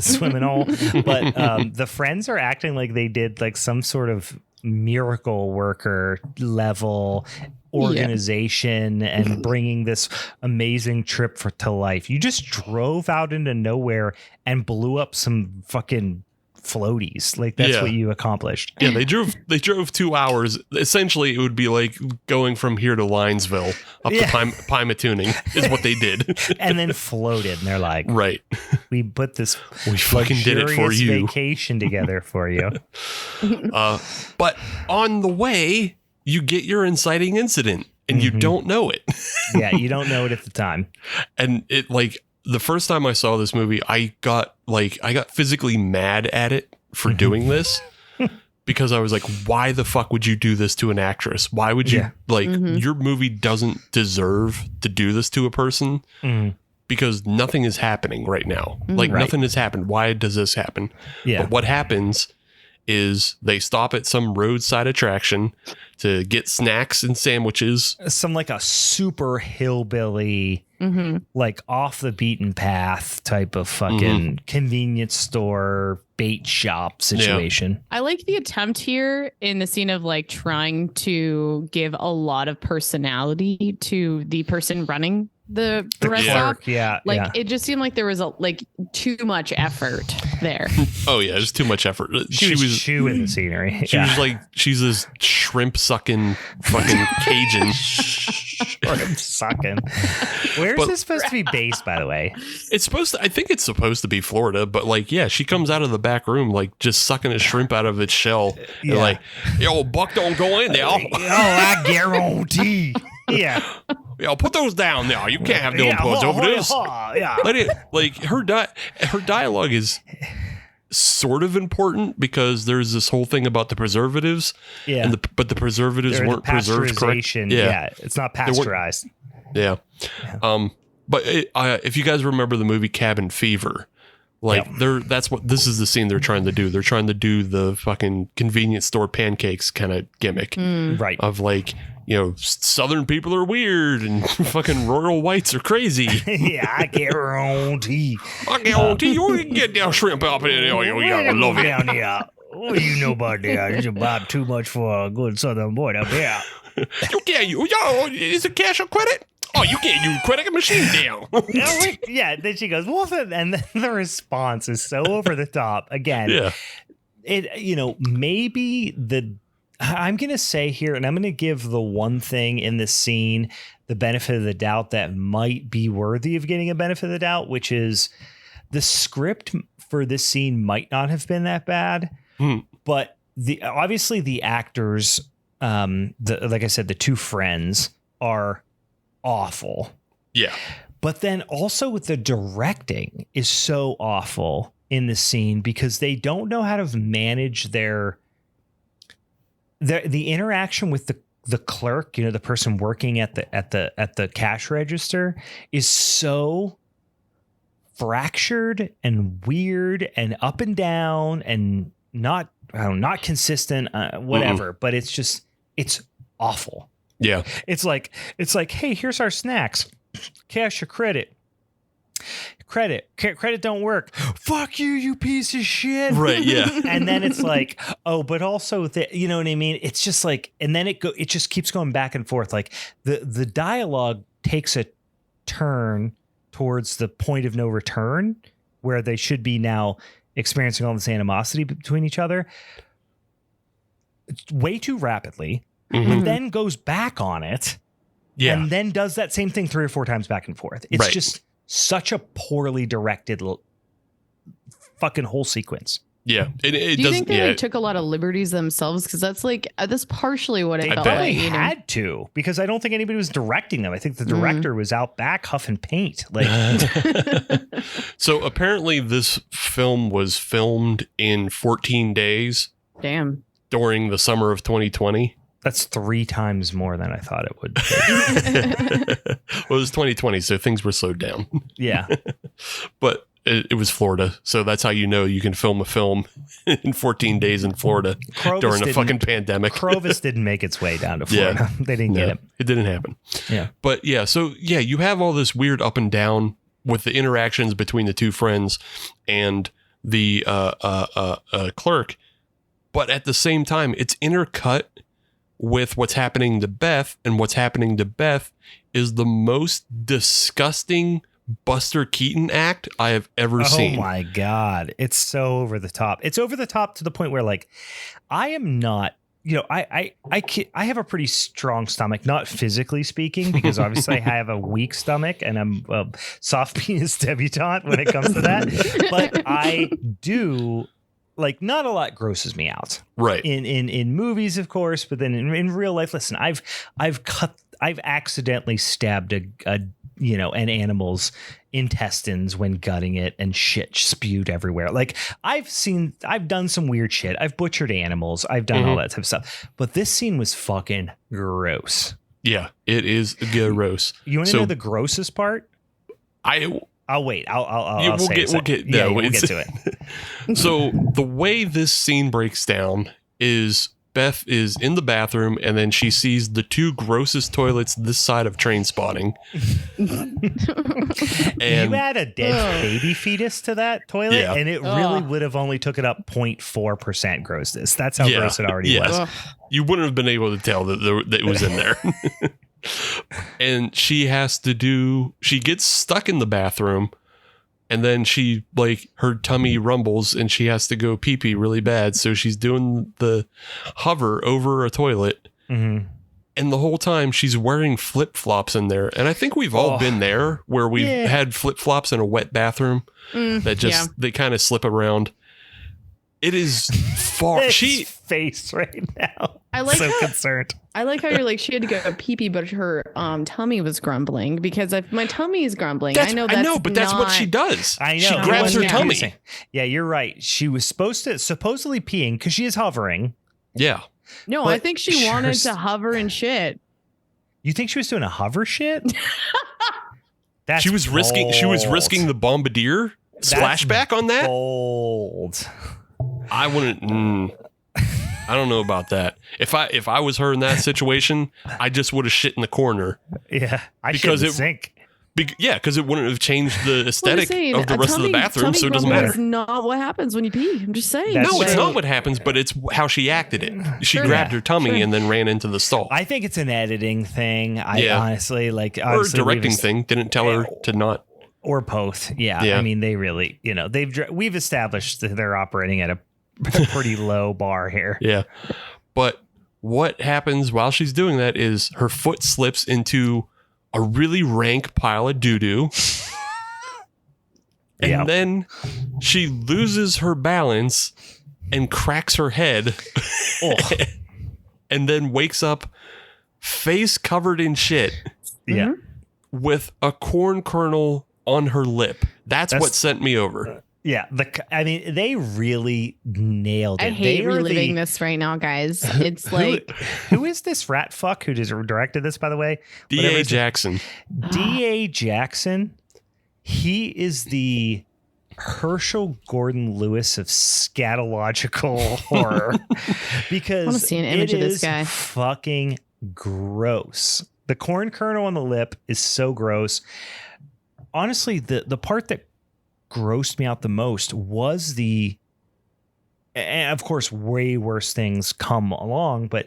swimming hole, but the friends are acting like they did like some sort of miracle worker level organization and bringing this amazing trip to life. You just drove out into nowhere and blew up some fucking floaties. Like that's what you accomplished. Yeah, they drove 2 hours. Essentially, it would be like going from here to Linesville up to Pymatooning is what they did. And then floated. And they're like, right. We put this we fucking did it for you. Vacation together for you. But on the way, you get your inciting incident and you don't know it. Yeah, you don't know it at the time. And it like the first time I saw this movie, I got physically mad at it for doing this because I was like, why the fuck would you do this to an actress? Why would you your movie doesn't deserve to do this to a person because nothing is happening right now. Like nothing has happened. Why does this happen? Yeah. But what happens is they stop at some roadside attraction to get snacks and sandwiches. Some like a super hillbilly, like off the beaten path type of fucking convenience store bait shop situation. I like the attempt here in the scene of like trying to give a lot of personality to the person running the rest stop. Yeah. Like it just seemed like there was too much effort. there. Oh yeah, there's too much effort. She was chewing the scenery. She was like, she's this shrimp sucking fucking Cajun. Shrimp sucking. Where's this supposed to be based, by the way? I think it's supposed to be Florida, but like, yeah, she comes out of the back room, like just sucking a shrimp out of its shell. Yeah. And like, yo, Buck, don't go in there. Oh, I guarantee. Yeah. Yo, put those down now. You can't have no inputs over this. Yeah. Let it, like, her dialogue is sort of important because there's this whole thing about the preservatives. Yeah. But the preservatives weren't preserved correct. Yeah. It's not pasteurized. Yeah. But if you guys remember the movie Cabin Fever, like this is the scene they're trying to do. They're trying to do the fucking convenience store pancakes kind of gimmick, right? Of like, you know, Southern people are weird and fucking rural whites are crazy. Yeah, I guarantee. You can get down shrimp up in there. I love it. Down here. What do you know about that? It's about too much for a good Southern boy up here. Is it cash or credit? Oh, you can't use credit machine down. Yeah, then she goes, well, and then the response is so over the top. Again, maybe I'm going to say here, and I'm going to give the one thing in this scene the benefit of the doubt that might be worthy of getting a benefit of the doubt, which is the script for this scene might not have been that bad, but obviously the actors, like I said, the two friends are awful. Yeah. But then also the directing is so awful in the scene because they don't know how to manage the interaction with the clerk, the person working at the cash register is so fractured and weird and up and down and not consistent, whatever, but it's awful. Yeah. It's like, hey, here's our snacks. Cash or credit? Credit don't work. Fuck you, you piece of shit. Right, yeah. And then it's like, oh, but also, you know what I mean? It's just like, and then it just keeps going back and forth. Like the dialogue takes a turn towards the point of no return where they should be now experiencing all this animosity between each other way too rapidly. But then goes back on it and then does that same thing 3 or 4 times back and forth. It's just such a poorly directed fucking whole sequence. Yeah. Do you think they took a lot of liberties themselves? Because that's partially what it felt like. They had to, because I don't think anybody was directing them. I think the director was out back huffing paint. So apparently this film was filmed in 14 days. Damn. During the summer of 2020. That's 3 times more than I thought it would be. Well, it was 2020, so things were slowed down. Yeah. But it was Florida, so that's how you know you can film a film in 14 days in Florida during a fucking pandemic. Clovis didn't make its way down to Florida. Yeah. They didn't get it. It didn't happen. Yeah. But yeah, so yeah, you have all this weird up and down with the interactions between the two friends and the clerk. But at the same time, it's intercut with what's happening to Beth, and what's happening to Beth is the most disgusting Buster Keaton act I have ever seen. Oh my God. It's so over the top. It's over the top to the point where, like, I am not, I have a pretty strong stomach, not physically speaking, because obviously I have a weak stomach and I'm a soft penis debutante when it comes to that. But I do, like, not a lot grosses me out. Right. In movies, of course, but then in real life, listen, I've accidentally stabbed an animal's intestines when gutting it, and shit spewed everywhere. Like, I've done some weird shit. I've butchered animals. I've done all that type of stuff. But this scene was fucking gross. Yeah, it is gross. You want to know the grossest part? I'll wait. We'll get to it. So the way this scene breaks down is Beth is in the bathroom, and then she sees the 2 grossest toilets this side of Train Spotting. And you add a dead baby fetus to that toilet, and it really would have only took it up 0.4% grossness. That's how gross it already was. You wouldn't have been able to tell that it was in there. And she gets stuck in the bathroom, And then she, like, her tummy rumbles and she has to go pee pee really bad. So she's doing the hover over a toilet. Mm-hmm. And the whole time she's wearing flip flops in there. And I think we've all been there where we've had flip flops in a wet bathroom that just, they kind of slip around. It is far. She face right now. I like so concerned. I like how you're like, she had to go pee pee, but her tummy was grumbling, because if my tummy is grumbling, I know but that's what she does. I know. She grabs her tummy. Yeah, you're right. She was supposedly peeing because she is hovering. Yeah. No, I think she wanted to hover and shit. You think she was doing a hover shit? She was risking the bombardier splashback on that. Bold. I wouldn't. I don't know about that. If I was her in that situation, I just would have shit in the corner. Yeah, because it sink. Because it wouldn't have changed the aesthetic of the rest of the bathroom, so it doesn't matter. That's not what happens when you pee. I'm just saying. It's not what happens, but it's how she acted it. She grabbed her tummy and then ran into the stall. I think it's an editing thing. Honestly, or a directing thing. Didn't tell her to not. Or both. Yeah. I mean, they really, we've established that they're operating at a pretty low bar here. Yeah. But what happens while she's doing that is her foot slips into a really rank pile of doo-doo. And then she loses her balance and cracks her head. And then wakes up face covered in shit. Yeah. With a corn kernel on her lip. That's what sent me over. Yeah, they really nailed it. I hate reliving this right now, guys. It's who is this rat fuck who just directed this, by the way? D.A. Jackson. D.A. Jackson. He is the Herschel Gordon Lewis of scatological horror, because I want to see an image of this guy. Fucking gross. The corn kernel on the lip is so gross. Honestly, the part that grossed me out the most was and of course way worse things come along, but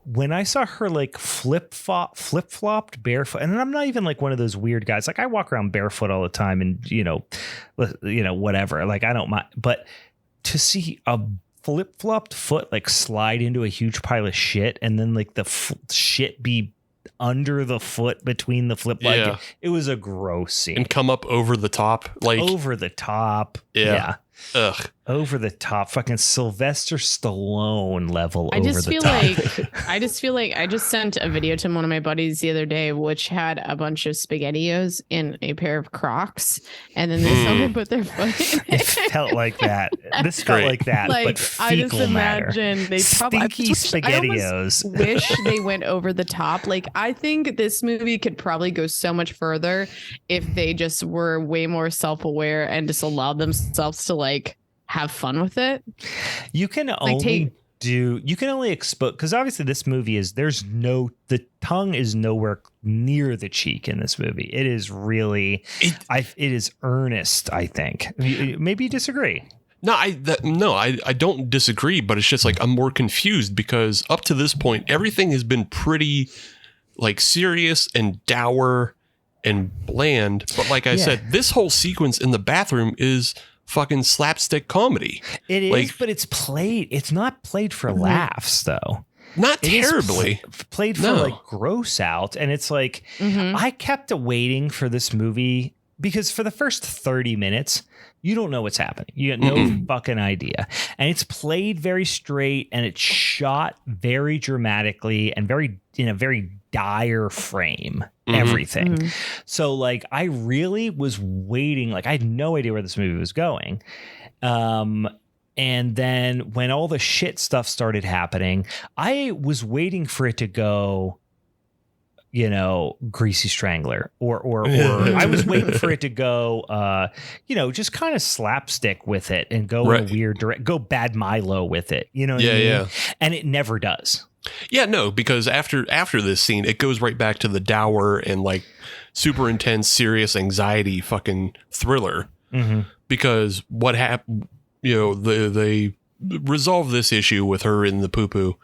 when I saw her like flip-flopped barefoot, and I'm not even like one of those weird guys, like I walk around barefoot all the time and whatever, like I don't mind, but to see a flip-flopped foot like slide into a huge pile of shit and then like the shit be under the foot between the flip, it was a gross scene. And come up over the top, yeah. Ugh. Over the top, fucking Sylvester Stallone level. I just feel like I just sent a video to one of my buddies the other day, which had a bunch of SpaghettiOs in a pair of Crocs, and then someone put their foot in it. It felt like that. This felt like that, but fecal I just imagine matter. They stinky SpaghettiOs. I wish they went over the top. Like, I think this movie could probably go so much further if they just were way more self-aware and just allowed themselves to like have fun with it. You can only expose, because obviously this movie is, the tongue is nowhere near the cheek in this movie. It is really, it is earnest, I think. Maybe you disagree. No, I don't disagree, but it's just like I'm more confused because up to this point, everything has been pretty like serious and dour and bland. But like I said, this whole sequence in the bathroom is fucking slapstick comedy. It is, but it's not played for laughs though. Not terribly. Played for like gross out. And it's like, I kept waiting for this movie because for the first 30 minutes, you don't know what's happening. You got no fucking idea. And it's played very straight and it's shot very dramatically and in a very dire frame. Everything. So like I really was waiting, like I had no idea where this movie was going. And then when all the shit stuff started happening, I was waiting for it to go, Greasy Strangler or I was waiting for it to go, just kind of slapstick with it and go in a weird direction, go Bad Milo with it, what I mean? Yeah. And it never does. Yeah, no, because after this scene, it goes right back to the dour and like super intense, serious anxiety fucking thriller. Because what happened, they resolve this issue with her in the poo-poo,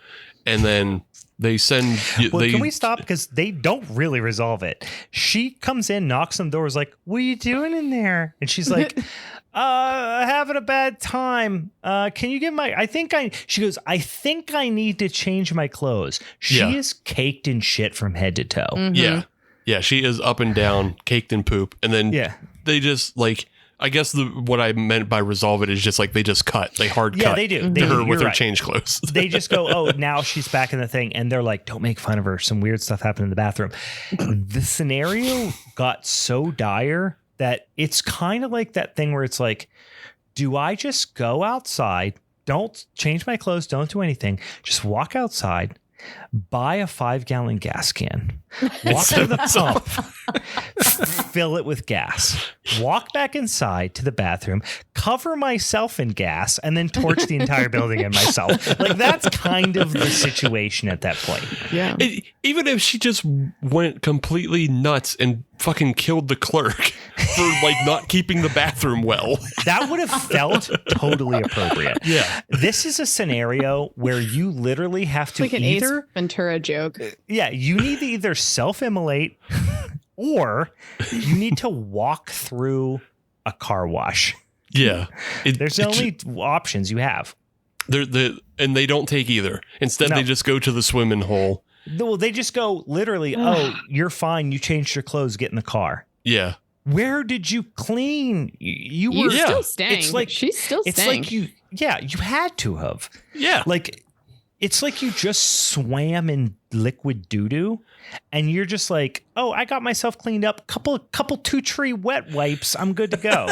and then They send. Can we stop? Because they don't really resolve it. She comes in, knocks on the doors, like, "What are you doing in there?" And she's like, "Having a bad time. Can you get my?" She goes, "I think I need to change my clothes." She is caked in shit from head to toe. Mm-hmm. Yeah. She is up and down, caked in poop, and then they just like. I guess what I meant by resolve it is just like they just cut. They hard cut. Yeah, they do. To her with her change clothes. They just go, "Oh, now she's back in the thing." And they're like, "Don't make fun of her. Some weird stuff happened in the bathroom." The scenario got so dire that it's kind of like that thing where it's like, do I just go outside, don't change my clothes, don't do anything, just walk outside, buy a 5-gallon gas can, walk to the pump, fill it with gas, walk back inside to the bathroom, cover myself in gas, and then torch the entire building and myself. Like, that's kind of the situation at that point. Yeah. Even if she just went completely nuts and fucking killed the clerk for like not keeping the bathroom well, that would have felt totally appropriate. Yeah. This is a scenario where you literally have to like an either Ace Ventura joke. Yeah, you need to either self-immolate or you need to walk through a car wash. Yeah. There's only options you have. And they don't take either. Instead, they just go to the swimming hole. Well, they just go literally, "Oh, you're fine. You changed your clothes. Get in the car." Yeah. Where did you clean? You were still staying. It's like she's still staying. It's like you had to have. Yeah. Like, it's like you just swam in liquid doo-doo and you're just like, "Oh, I got myself cleaned up. Couple 2-tree wet wipes. I'm good to go."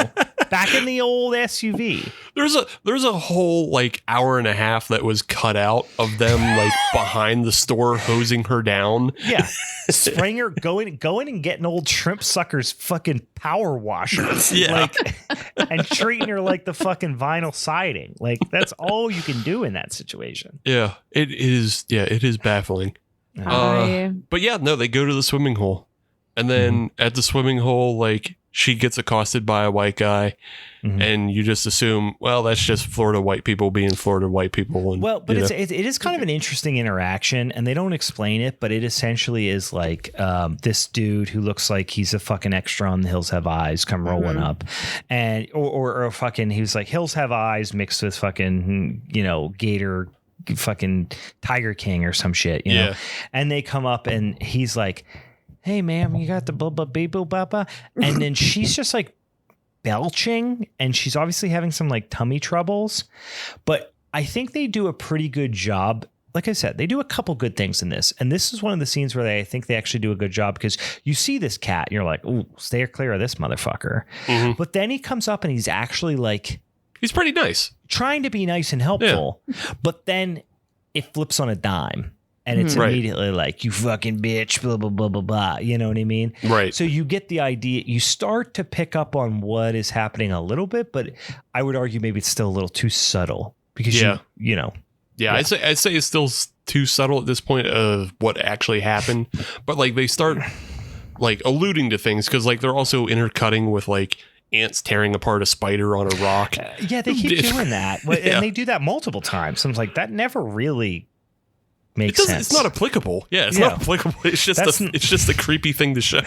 Back in the old SUV. There's a whole like hour and a half that was cut out of them like behind the store hosing her down. Yeah. Spraying her, going and getting old shrimp suckers fucking power washers. Yeah. Like, and treating her like the fucking vinyl siding. Like, that's all you can do in that situation. Yeah. It is baffling. But yeah, no, they go to the swimming hole. And then at the swimming hole, like, she gets accosted by a white guy, and you just assume, well, that's just Florida white people being Florida white people. And, but it is kind of an interesting interaction, and they don't explain it, but it essentially is like this dude who looks like he's a fucking extra on The Hills Have Eyes come rolling up, and or fucking he was like Hills Have Eyes mixed with fucking Gator, fucking Tiger King or some shit, you know, and they come up and he's like, "Hey, ma'am, you got the blah, blah, blah, blah, blah, blah." And then she's just like belching and she's obviously having some like tummy troubles. But I think they do a pretty good job. Like I said, they do a couple good things in this. And this is one of the scenes where I think they actually do a good job because you see this cat and you're like, "Ooh, stay clear of this motherfucker." But then he comes up and he's actually like, he's pretty nice, trying to be nice and helpful. But then it flips on a dime. And it's immediately like, "You fucking bitch, blah, blah, blah, blah, blah." You know what I mean? Right. So you get the idea. You start to pick up on what is happening a little bit, but I would argue maybe it's still a little too subtle because you know. Yeah, I'd say it's still too subtle at this point of what actually happened. But like they start like alluding to things because like they're also intercutting with like ants tearing apart a spider on a rock. Yeah, they keep doing that. And they do that multiple times. So I'm like, that never really makes sense. It's not applicable. Yeah, it's not applicable. It's just a creepy thing to show.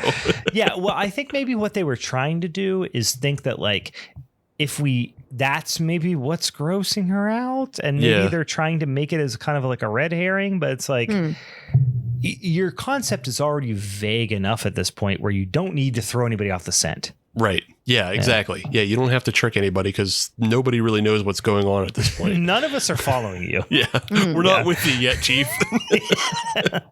Yeah, well, I think maybe what they were trying to do is think that like that's maybe what's grossing her out, and maybe they're trying to make it as kind of like a red herring, but it's like your concept is already vague enough at this point where you don't need to throw anybody off the scent. Right. Yeah, exactly. Yeah, you don't have to trick anybody because nobody really knows what's going on at this point. None of us are following you. Yeah, we're not with you yet, Chief.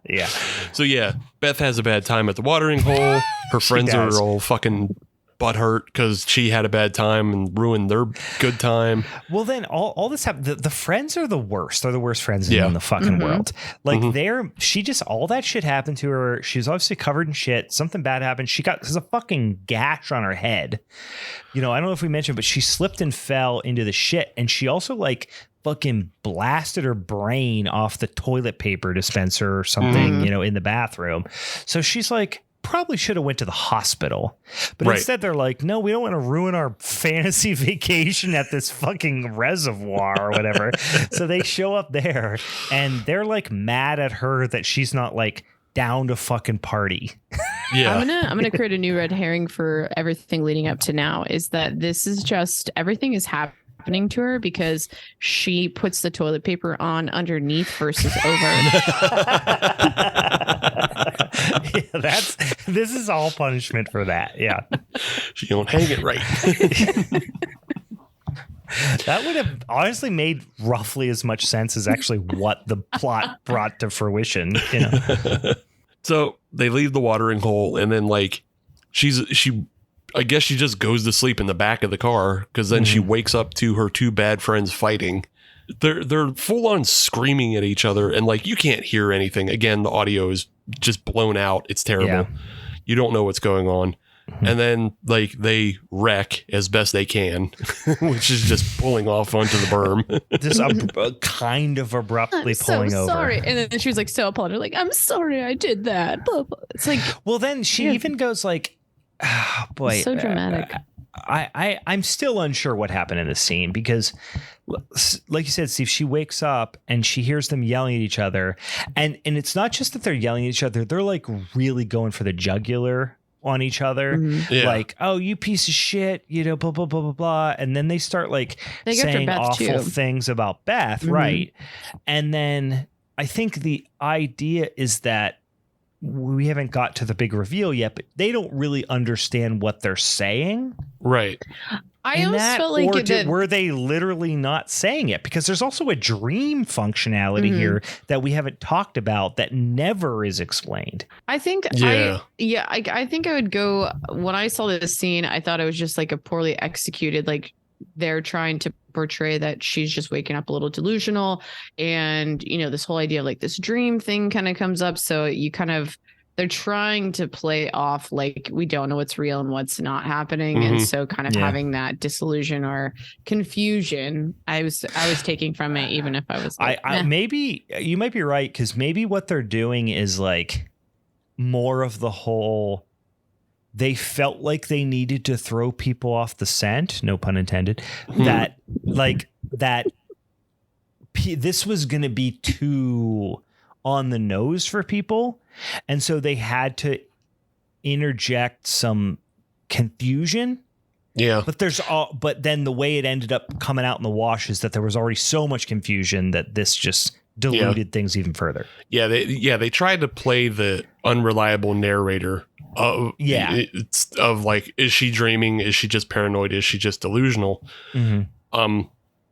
Yeah. So yeah, Beth has a bad time at the watering hole. Her friends are all fucking butthurt because she had a bad time and ruined their good time. Well, then all this happened. The friends are the worst. They're the worst friends in the fucking world. Like all that shit happened to her. She was obviously covered in shit. Something bad happened. There's a fucking gash on her head. You know, I don't know if we mentioned, but she slipped and fell into the shit. And she also like fucking blasted her brain off the toilet paper dispenser or something, in the bathroom. So she's like probably should have went to the hospital. But Right. instead they're like, no, we don't want to ruin our fantasy vacation at this fucking reservoir or whatever. So they show up there and they're like mad at her that she's not like down to fucking party. Yeah. I'm gonna create a new red herring for everything leading up to now, is that this is just everything is happening to her because she puts the toilet paper on underneath versus over. Yeah, this is all punishment for that. Yeah. She don't hang it right. That would have honestly made roughly as much sense as actually what the plot brought to fruition, you know. So they leave the watering hole, and then like I guess she just goes to sleep in the back of the car, because then she wakes up to her two bad friends fighting. They're full on screaming at each other, and like you can't hear anything. Again, the audio is just blown out. It's terrible. Yeah. You don't know what's going on. And then like they wreck as best they can, which is just pulling off onto the berm. Just kind of abruptly pulling over. Sorry. And then she was like so apologetic, like, I'm sorry I did that. Blah, blah. It's like, Well, then she even goes like, oh, boy, so dramatic. I'm still unsure what happened in this scene because, like you said, Steve, she wakes up and she hears them yelling at each other. And it's not just that they're yelling at each other. They're like really going for the jugular on each other. Yeah. Like, oh, you piece of shit, you know, blah, blah, blah, blah, blah. And then they start like They go after saying Beth, awful too. things about Beth. Right. And then I think the idea is that we haven't got to the big reveal yet, but they don't really understand what they're saying. Right. I almost felt like were they literally not saying it? Because there's also a dream functionality here that we haven't talked about that never is explained. I think I think I would go, when I saw this scene, I thought it was just like a poorly executed, like they're trying to portray that she's just waking up a little delusional, and you know, this whole idea of like this dream thing kind of comes up, so you kind of, they're trying to play off like we don't know what's real and what's not happening. And so kind of having that disillusion or confusion I was taking from it, even if I was like, I maybe you might be right, because maybe what they're doing is like more of the whole, they felt like they needed to throw people off the scent, no pun intended, that like that this was going to be too on the nose for people. And so they had to interject some confusion. Yeah. But then the way it ended up coming out in the wash is that there was already so much confusion that this just diluted things even further. Yeah. They tried to play the unreliable narrator of like, is she dreaming? Is she just paranoid? Is she just delusional?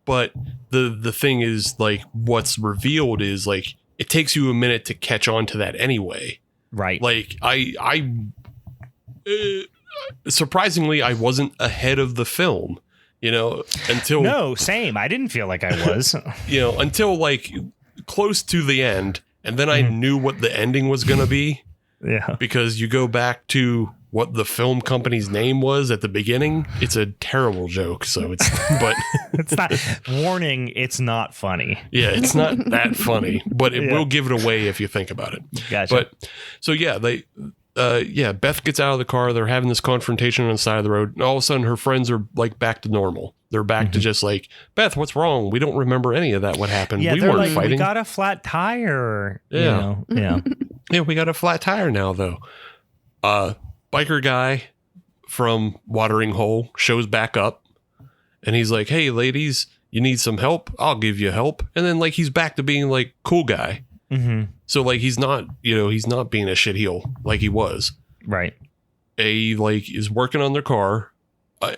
But the thing is, like, what's revealed is like, it takes you a minute to catch on to that anyway. Right. Like surprisingly, I wasn't ahead of the film, you know, until. No, same. I didn't feel like I was, you know, until like close to the end. And then I knew what the ending was going to be. Yeah. Because you go back to what the film company's name was at the beginning. It's a terrible joke. So but it's not, warning, it's not funny. Yeah, it's not that funny, but it will give it away if you think about it. Gotcha. But so yeah, Beth gets out of the car. They're having this confrontation on the side of the road, and all of a sudden her friends are like back to normal. They're back to just like, Beth, what's wrong? We don't remember any of that. What happened? Yeah, we weren't like, fighting. We got a flat tire. Yeah. You know? Yeah. Yeah, we got a flat tire now, though. Biker guy from Watering Hole shows back up, and he's like, hey, ladies, you need some help? I'll give you help. And then like he's back to being like cool guy. So like he's not being a shitheel like he was. Right. He like is working on their car,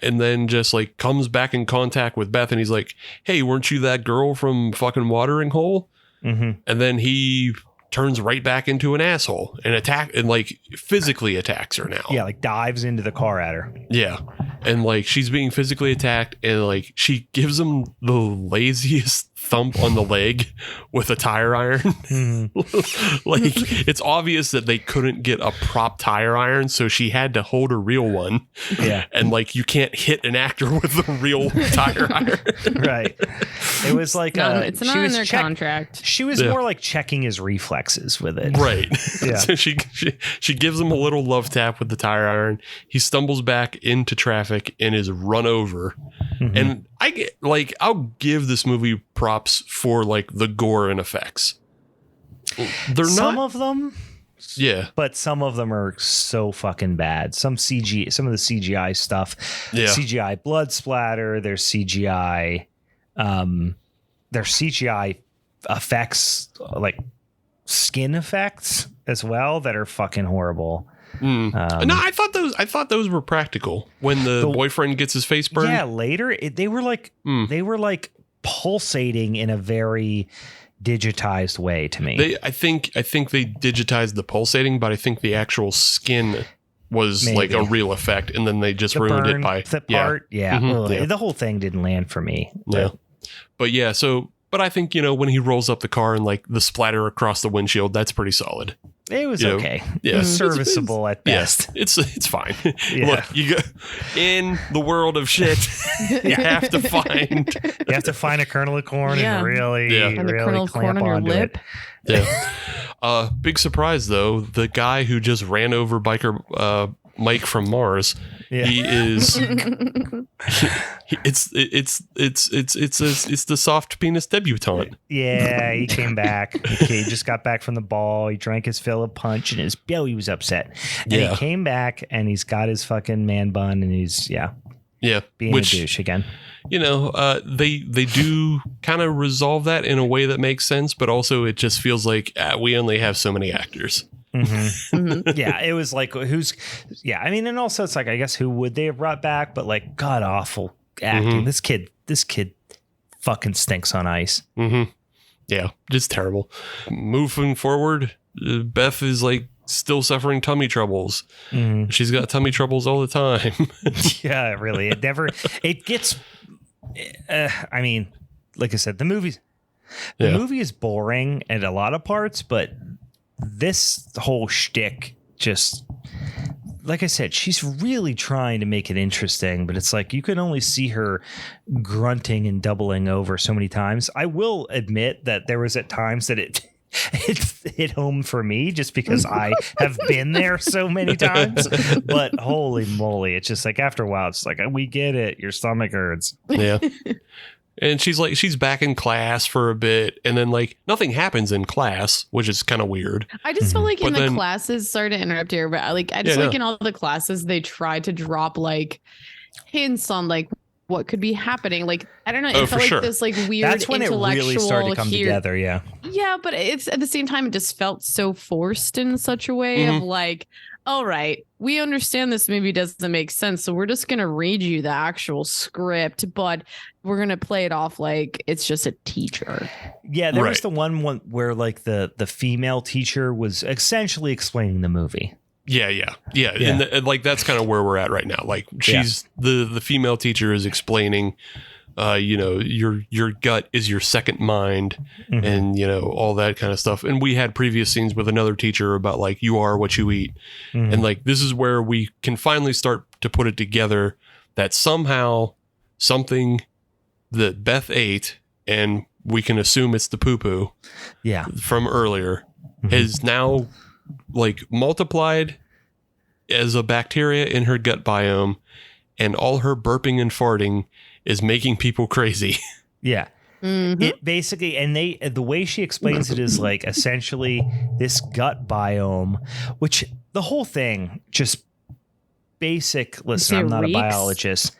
and then just like comes back in contact with Beth, and he's like, hey, weren't you that girl from fucking Watering Hole? And then he turns right back into an asshole and like physically attacks her now. Yeah, like dives into the car at her. Yeah. And like she's being physically attacked, and like she gives him the laziest thump on the leg with a tire iron. Like, it's obvious that they couldn't get a prop tire iron, so she had to hold a real one. Yeah. And like, you can't hit an actor with a real tire iron. Right. It was like it's not in their contract. She was more like checking his reflexes with it. Right. Yeah. So she gives him a little love tap with the tire iron. He stumbles back into traffic and is run over. And I'll give this movie props for like the gore and effects. They're some not of them. Yeah. But some of them are so fucking bad. Some of the CGI stuff. Yeah. CGI blood splatter, there's CGI effects, like skin effects as well, that are fucking horrible. No, I thought those were practical when the boyfriend gets his face burned. Yeah, later they were like pulsating in a very digitized way to me. I think they digitized the pulsating, but I think the actual skin was like a real effect, and then they just ruined it by the part. Yeah, the whole thing didn't land for me. But yeah, but I think, when he rolls up the car and like the splatter across the windshield, that's pretty solid. It was okay. Yeah. It was serviceable at best. Yeah, it's fine. Yeah. Look, you go in the world of shit. You have to find a kernel of corn and really clamp on your onto lip. it. Yeah. Big surprise though, the guy who just ran over biker Mike from Mars. Yeah. He is. It's the soft penis debutante. Yeah, he came back. He just got back from the ball. He drank his fill of punch, and his belly was upset. And he came back, and he's got his fucking man bun, and he's being a douche again. They do kind of resolve that in a way that makes sense, but also it just feels like we only have so many actors. Yeah, it was like I mean, and also it's like, I guess who would they have brought back, but like god awful acting. This kid fucking stinks on ice. Yeah, just terrible. Moving forward, Beth is like still suffering tummy troubles. She's got tummy troubles all the time. Yeah, really, it gets I mean, like I said, the movie is boring at a lot of parts, but this whole shtick, just like I said, she's really trying to make it interesting, but it's like you can only see her grunting and doubling over so many times. I will admit that there was at times that it hit home for me just because I have been there so many times. But holy moly, it's just like after a while, it's like, we get it. Your stomach hurts. Yeah. And she's back in class for a bit, and then like nothing happens in class, which is kind of weird. I just feel like in the classes, sorry to interrupt here, but like I just like in all the classes they try to drop like hints on like what could be happening. Like I don't know, it felt like this like weird. That's when it really started to come together. Yeah, but it's at the same time it just felt so forced in such a way of like, all right, we understand this movie doesn't make sense, so we're just going to read you the actual script, but we're going to play it off like it's just a teacher. Yeah, there was the one where like the female teacher was essentially explaining the movie. Yeah. And like that's kind of where we're at right now. Like she's the female teacher is explaining your gut is your second mind, and all that kind of stuff. And we had previous scenes with another teacher about like you are what you eat, and like this is where we can finally start to put it together that somehow something that Beth ate, and we can assume it's the poo-poo from earlier, has now like multiplied as a bacteria in her gut biome, and all her burping and farting is making people crazy. Yeah. It basically, and the way she explains it is like essentially this gut biome, which the whole thing just basic. Listen, I'm not a biologist.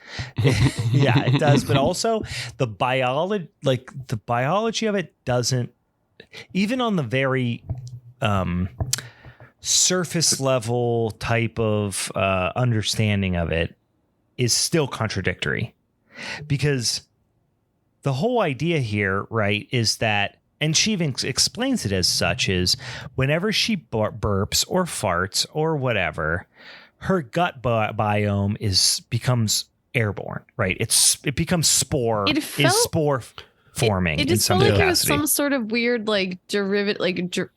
Yeah, it does. But also the biology of it doesn't, even on the very surface level type of understanding of it, is still contradictory. Because the whole idea here, right, is that, and she even explains it as such, is whenever she burps or farts or whatever, her gut biome becomes airborne, right? It becomes spore. forming It in just some felt like capacity. it was some sort of weird, like derivative,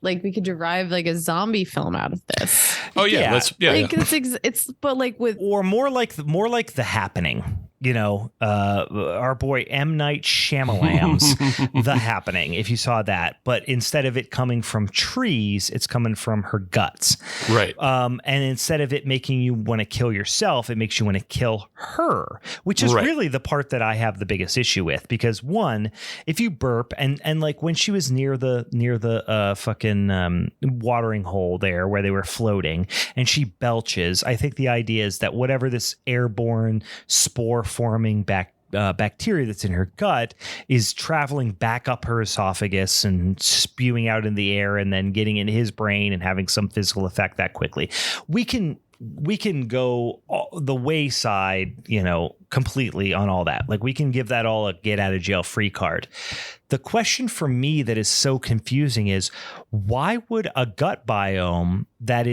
like we could derive like a zombie film out of this. Oh yeah, like it's but like with or more like The Happening. You know, our boy M. Night Shyamalan's The Happening, if you saw that. But instead of it coming from trees, it's coming from her guts. Right. And instead of it making you want to kill yourself, it makes you want to kill her, which is really the part that I have the biggest issue with. Because one, if you burp and like when she was near the fucking watering hole there where they were floating and she belches, I think the idea is that whatever this airborne spore forming bacteria that's in her gut is traveling back up her esophagus and spewing out in the air and then getting in his brain and having some physical effect that quickly. We can go the wayside, completely on all that. Like we can give that all a get out of jail free card. The question for me that is so confusing is why would a gut biome that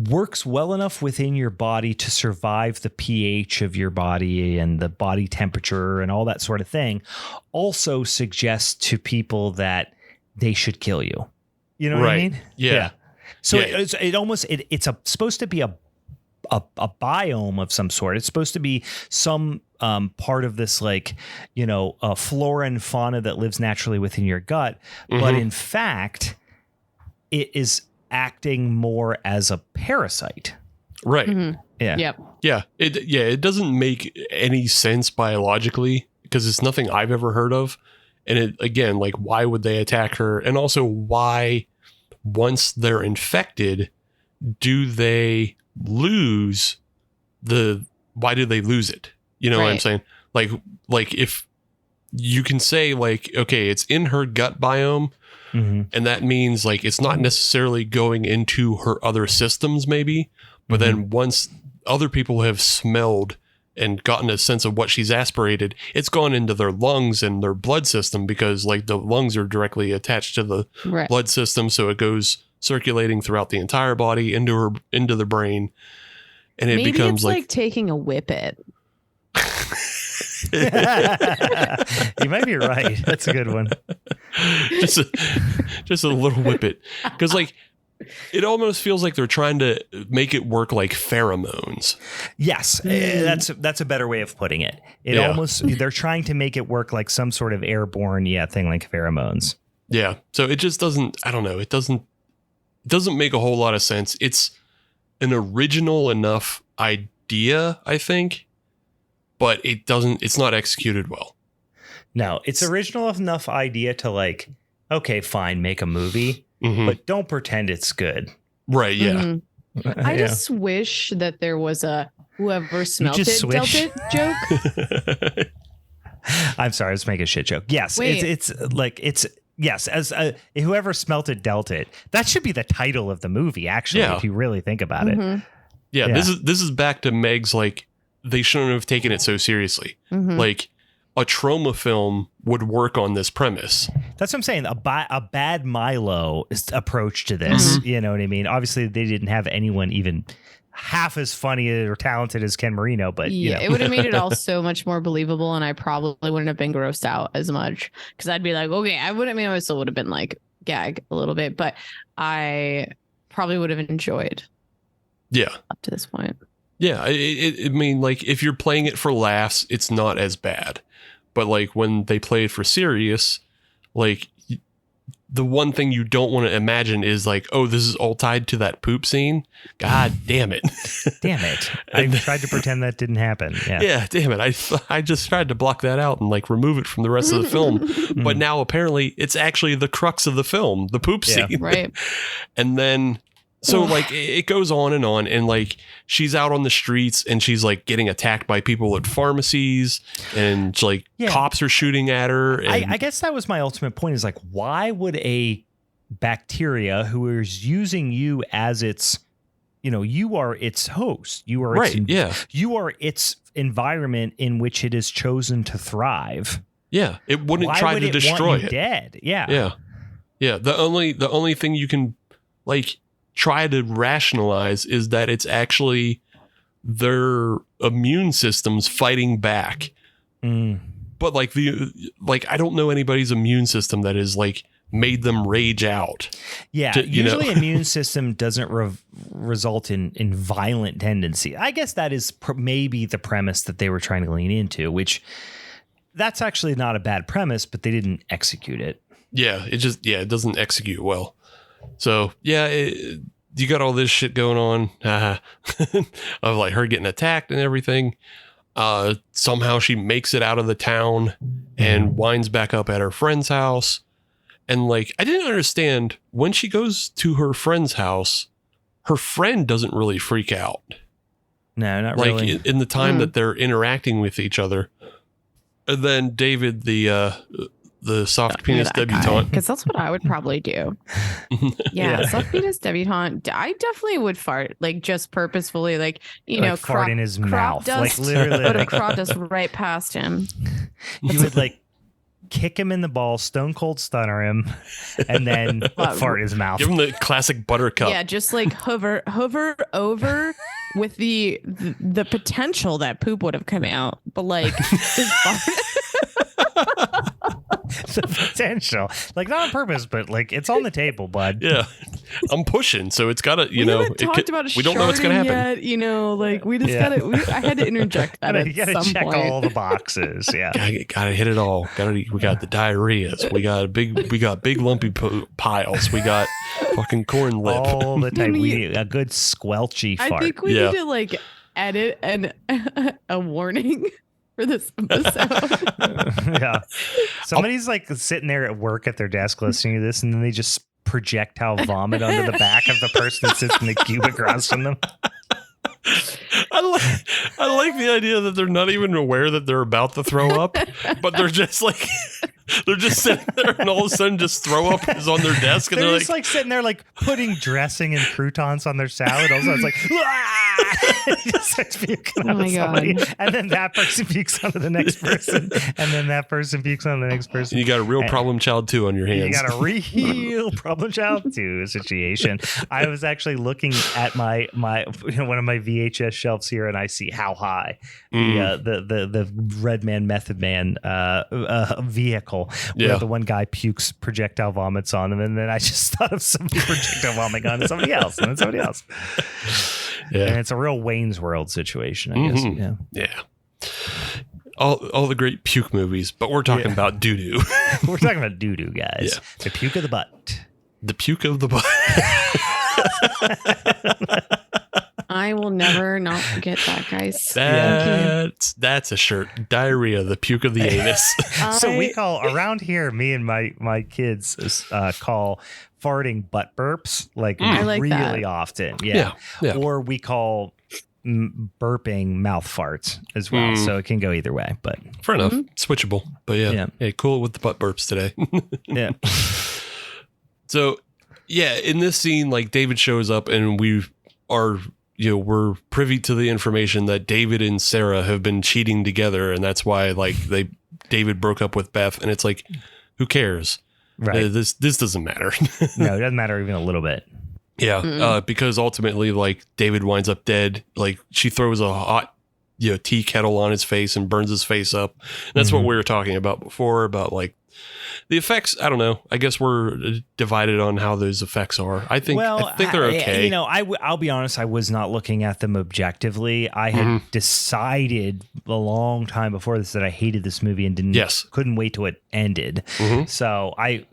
works well enough within your body to survive the pH of your body and the body temperature and all that sort of thing also suggest to people that they should kill you? You know what I mean? Yeah. So it's supposed to be a biome of some sort. It's supposed to be some part of this, like, a flora and fauna that lives naturally within your gut. Mm-hmm. But in fact, it is acting more as a parasite. Right. Mm-hmm. Yeah. Yep. Yeah. It doesn't make any sense biologically because it's nothing I've ever heard of. And it, again, like, why would they attack her? And also why, once they're infected, do they lose why do they lose it? You know what I'm saying? Like if you can say like, okay, it's in her gut biome. Mm-hmm. And that means like it's not necessarily going into her other systems, maybe. But then once other people have smelled and gotten a sense of what she's aspirated, it's gone into their lungs and their blood system because like the lungs are directly attached to the blood system. So it goes circulating throughout the entire body into the brain. And it maybe becomes it's like taking a whippet. You might be right. That's a good one. just a little whippet, because like it almost feels like they're trying to make it work like pheromones. Yes, that's a better way of putting it. They're trying to make it work like some sort of airborne thing like pheromones. Yeah. So it just doesn't. I don't know. It doesn't make a whole lot of sense. It's an original enough idea, I think. But it's not executed well. No, it's original enough idea to like, okay, fine, make a movie, but don't pretend it's good. Right, yeah. Mm-hmm. I just wish that there was a whoever smelt it dealt it joke. I'm sorry, let's make a shit joke. Yes, yes, as whoever smelt it dealt it. That should be the title of the movie, actually, if you really think about it. Yeah, this is back to Meg's like, they shouldn't have taken it so seriously. Mm-hmm. Like a trauma film would work on this premise. That's what I'm saying. A bad Milo approach to this. Mm-hmm. You know what I mean? Obviously, they didn't have anyone even half as funny or talented as Ken Marino, but it would have made it all so much more believable, and I probably wouldn't have been grossed out as much because I'd be like, okay, I still would have been like gag a little bit, but I probably would have enjoyed. Yeah, up to this point. Yeah, I mean, like, if you're playing it for laughs, it's not as bad. But, like, when they play it for serious, like, the one thing you don't want to imagine is, like, oh, this is all tied to that poop scene? God damn it. Damn it. I tried to pretend that didn't happen. Yeah, damn it. I just tried to block that out and, like, remove it from the rest of the film. But now, apparently, it's actually the crux of the film, the poop scene. Right. And then... So, like, it goes on, and, like, she's out on the streets, and she's, like, getting attacked by people at pharmacies, and, like, cops are shooting at her. And I guess that was my ultimate point is, like, why would a bacteria who is using you as its, you are its host. You are you are its environment in which it is chosen to thrive. Yeah, it wouldn't try to destroy it. Dead. Yeah. The only thing you can, like... try to rationalize is that it's actually their immune systems fighting back. but like I don't know anybody's immune system that is like made them rage out. Yeah, usually immune system doesn't result in violent tendency. I guess that is maybe the premise that they were trying to lean into, which that's actually not a bad premise, but they didn't execute it. Yeah, it doesn't execute well. So yeah, you got all this shit going on of like her getting attacked and everything. Somehow she makes it out of the town and winds back up at her friend's house. And like, I didn't understand when she goes to her friend's house, her friend doesn't really freak out. No, not like, really. Like in the time that they're interacting with each other. And then David, the soft penis debutante. Because that's what I would probably do. Yeah, soft penis debutante. I definitely would fart, like just purposefully, like, fart in his mouth. Dust, like literally. Put a crop dust right past him. You would like kick him in the ball, stone cold stunner him, and then fart in his mouth. Give him the classic buttercup. Yeah, just like hover over with the potential that poop would have come out, but like his fart. The potential, like not on purpose, but like it's on the table, bud. Yeah, I'm pushing, so it's gotta, we don't know what's gonna happen yet, like we just I had to interject that. You gotta check all the boxes. Yeah, gotta hit it all. We got the diarrheas. We got big lumpy piles. We got fucking corn lip all the time. We need a good squelchy fart. I think we need to like edit a warning for this episode. Yeah, somebody's like sitting there at work at their desk listening to this, and then they just projectile vomit onto the back of the person that sits in the cube across from them. I like the idea that they're not even aware that they're about to throw up, but they're just like they're just sitting there, and all of a sudden just throw up is on their desk, and they're just like sitting there like putting dressing and croutons on their salad. Also, it's like it just starts puking on somebody, and then that person pukes onto the next person, and then that person pukes on the next person. You got a real problem child 2 on your hands. You got a real problem child 2 situation. I was actually looking at my one of my VHS shelves here, and I see How High, the Red Man Method Man vehicle, where the one guy pukes projectile vomits on them, and then I just thought of somebody projectile vomiting on somebody else, and then somebody else. Yeah, and it's a real Wayne's World situation, I guess. Yeah. All the great puke movies, but we're talking about doo-doo. We're talking about doo-doo, guys. Yeah. The puke of the butt. The puke of the butt. I will never not forget that, guys. That's a shirt. Diarrhea, the puke of the anus. So we call around here, me and my kids call farting butt burps really often. Yeah. Or we call burping mouth farts as well. So it can go either way, but fair enough. Switchable. But hey, cool with the butt burps today. Yeah. So in this scene, like David shows up, and we're privy to the information that David and Sarah have been cheating together, and that's why David broke up with Beth, and it's like, who cares? Right. This doesn't matter. No, it doesn't matter even a little bit. Yeah, because ultimately, like, David winds up dead. Like, she throws a hot, tea kettle on his face and burns his face up. And that's what we were talking about before, about like the effects. I don't know. I guess we're divided on how those effects are. I think they're okay. I'll be honest. I was not looking at them objectively. I had decided a long time before this that I hated this movie and couldn't wait till it ended. So I,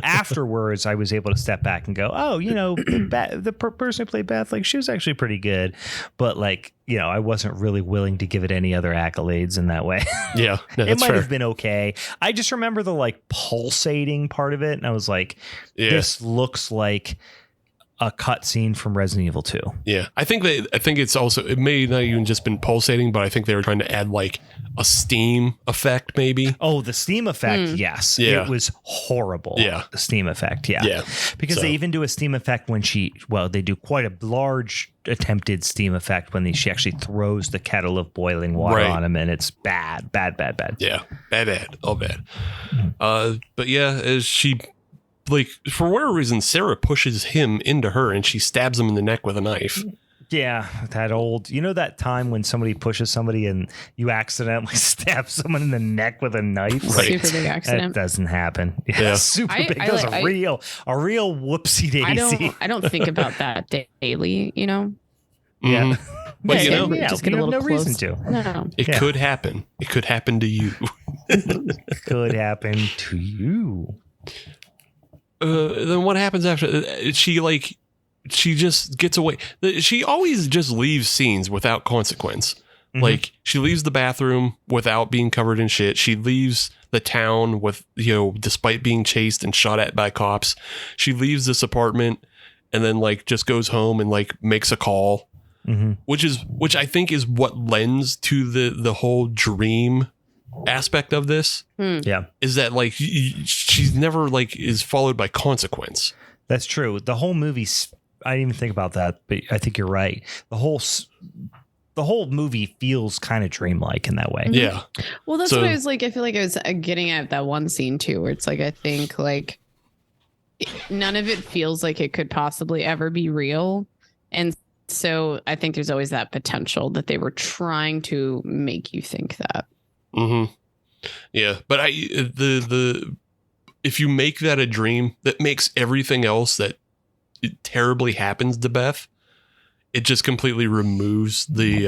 afterwards I was able to step back and go, the person who played Beth, like, she was actually pretty good, but like, I wasn't really willing to give it any other accolades in that way. Yeah, no, it might have been okay. I just remember the like pulsating part of it, and I was like, this looks like a cutscene from Resident Evil 2. Yeah, I think it's also, it may not even just been pulsating, but I think they were trying to add like a steam effect, maybe. Oh, the steam effect, yes. Yeah. It was horrible. Yeah. The steam effect, yeah. Because they even do a steam effect when they do quite a large attempted steam effect when she actually throws the kettle of boiling water on him, and it's bad. Yeah, bad, all bad. But as she, like, for whatever reason, Sarah pushes him into her, and she stabs him in the neck with a knife. Yeah, that old. You know that time when somebody pushes somebody and you accidentally stab someone in the neck with a knife? Right. Super big accident. That doesn't happen. Yeah. Super big. That was a real whoopsie daisy. I don't think about that daily, you know? Yeah. Mm-hmm. But you know, just get a little no close. reason to. No. it could happen. It could happen to you. Could happen to you. Then what happens after? She just gets away. She always just leaves scenes without consequence. Mm-hmm. Like she leaves the bathroom without being covered in shit. She leaves the town with, despite being chased and shot at by cops. She leaves this apartment and then like just goes home and like makes a call, which I think is what lends to the whole dream aspect of this. Yeah, is that like she's never like is followed by consequence. that's true. The whole movie's. I didn't even think about that, but I think you're right. The whole movie feels kind of dreamlike in that way. Yeah. Well, that's what I was like. I feel like I was getting at that one scene too, where it's like, I think like none of it feels like it could possibly ever be real. And so I think there's always that potential that they were trying to make you think that. Mm-hmm. Yeah. But if you make that a dream, that makes everything else that it terribly happens to Beth, it just completely removes the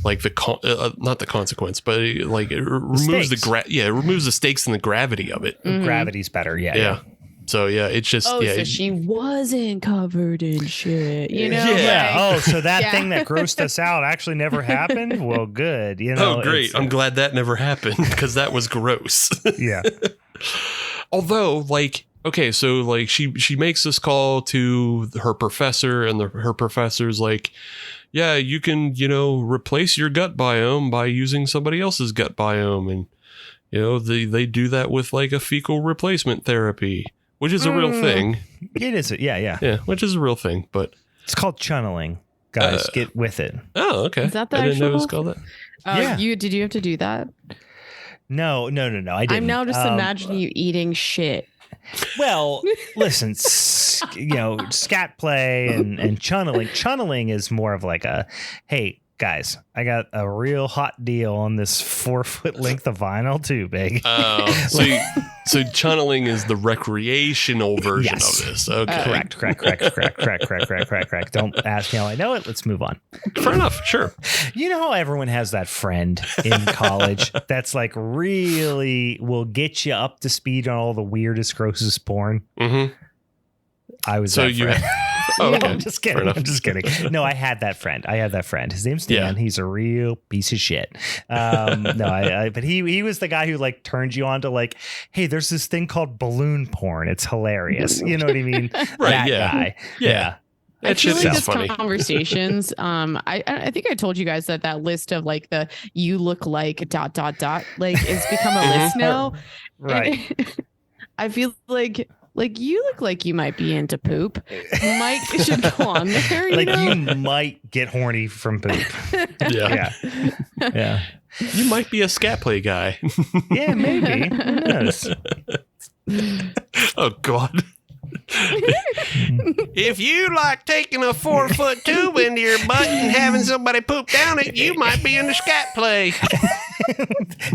like not the consequence, but it removes it removes the stakes and the gravity of it. Mm-hmm. Gravity's better. Yeah. So it's just so she wasn't covered in shit, you know? Yeah. So that thing that grossed us out actually never happened. Well, good. Oh, great! I'm glad that never happened because that was gross. Yeah. Although, like, okay, so like she makes this call to her professor, and her professor's like, yeah, you can, replace your gut biome by using somebody else's gut biome. And, they do that with like a fecal replacement therapy, which is a real thing. It is. Yeah. Yeah, which is a real thing, but It's called channeling. Guys, get with it. Oh, okay. Is that the I didn't know it was actual- called that. Yeah. Did you have to do that? No. I didn't. I'm now just imagining you eating shit. Well, listen, scat play and channeling. Channeling is more of like a, hey, guys, I got a real hot deal on this 4-foot length of vinyl too, big. Oh, so channeling is the recreational version of this. Okay. Correct. Don't ask me how I know it. Let's move on. Fair enough. Sure. You know how everyone has that friend in college that's like really will get you up to speed on all the weirdest, grossest porn? Mm-hmm. I was So that you friend. Oh, No, okay. I'm just kidding. No, I had that friend. His name's Dan. Yeah. He's a real piece of shit. But he was the guy who like turned you on to like, hey, there's this thing called balloon porn. It's hilarious. You know what I mean? Right, That yeah. guy. Yeah. I That feel shit like sounds this funny. conversations. I think I told you guys that list of like the you look like ... like it's become a list now. Right. And I feel like you look like you might be into poop. Mike should go on there. Like you might get horny from poop. Yeah. Yeah. You might be a scat play guy. Yeah, maybe. Who knows? Oh, God. If you like taking a 4-foot tube into your butt and having somebody poop down it, you might be into scat play.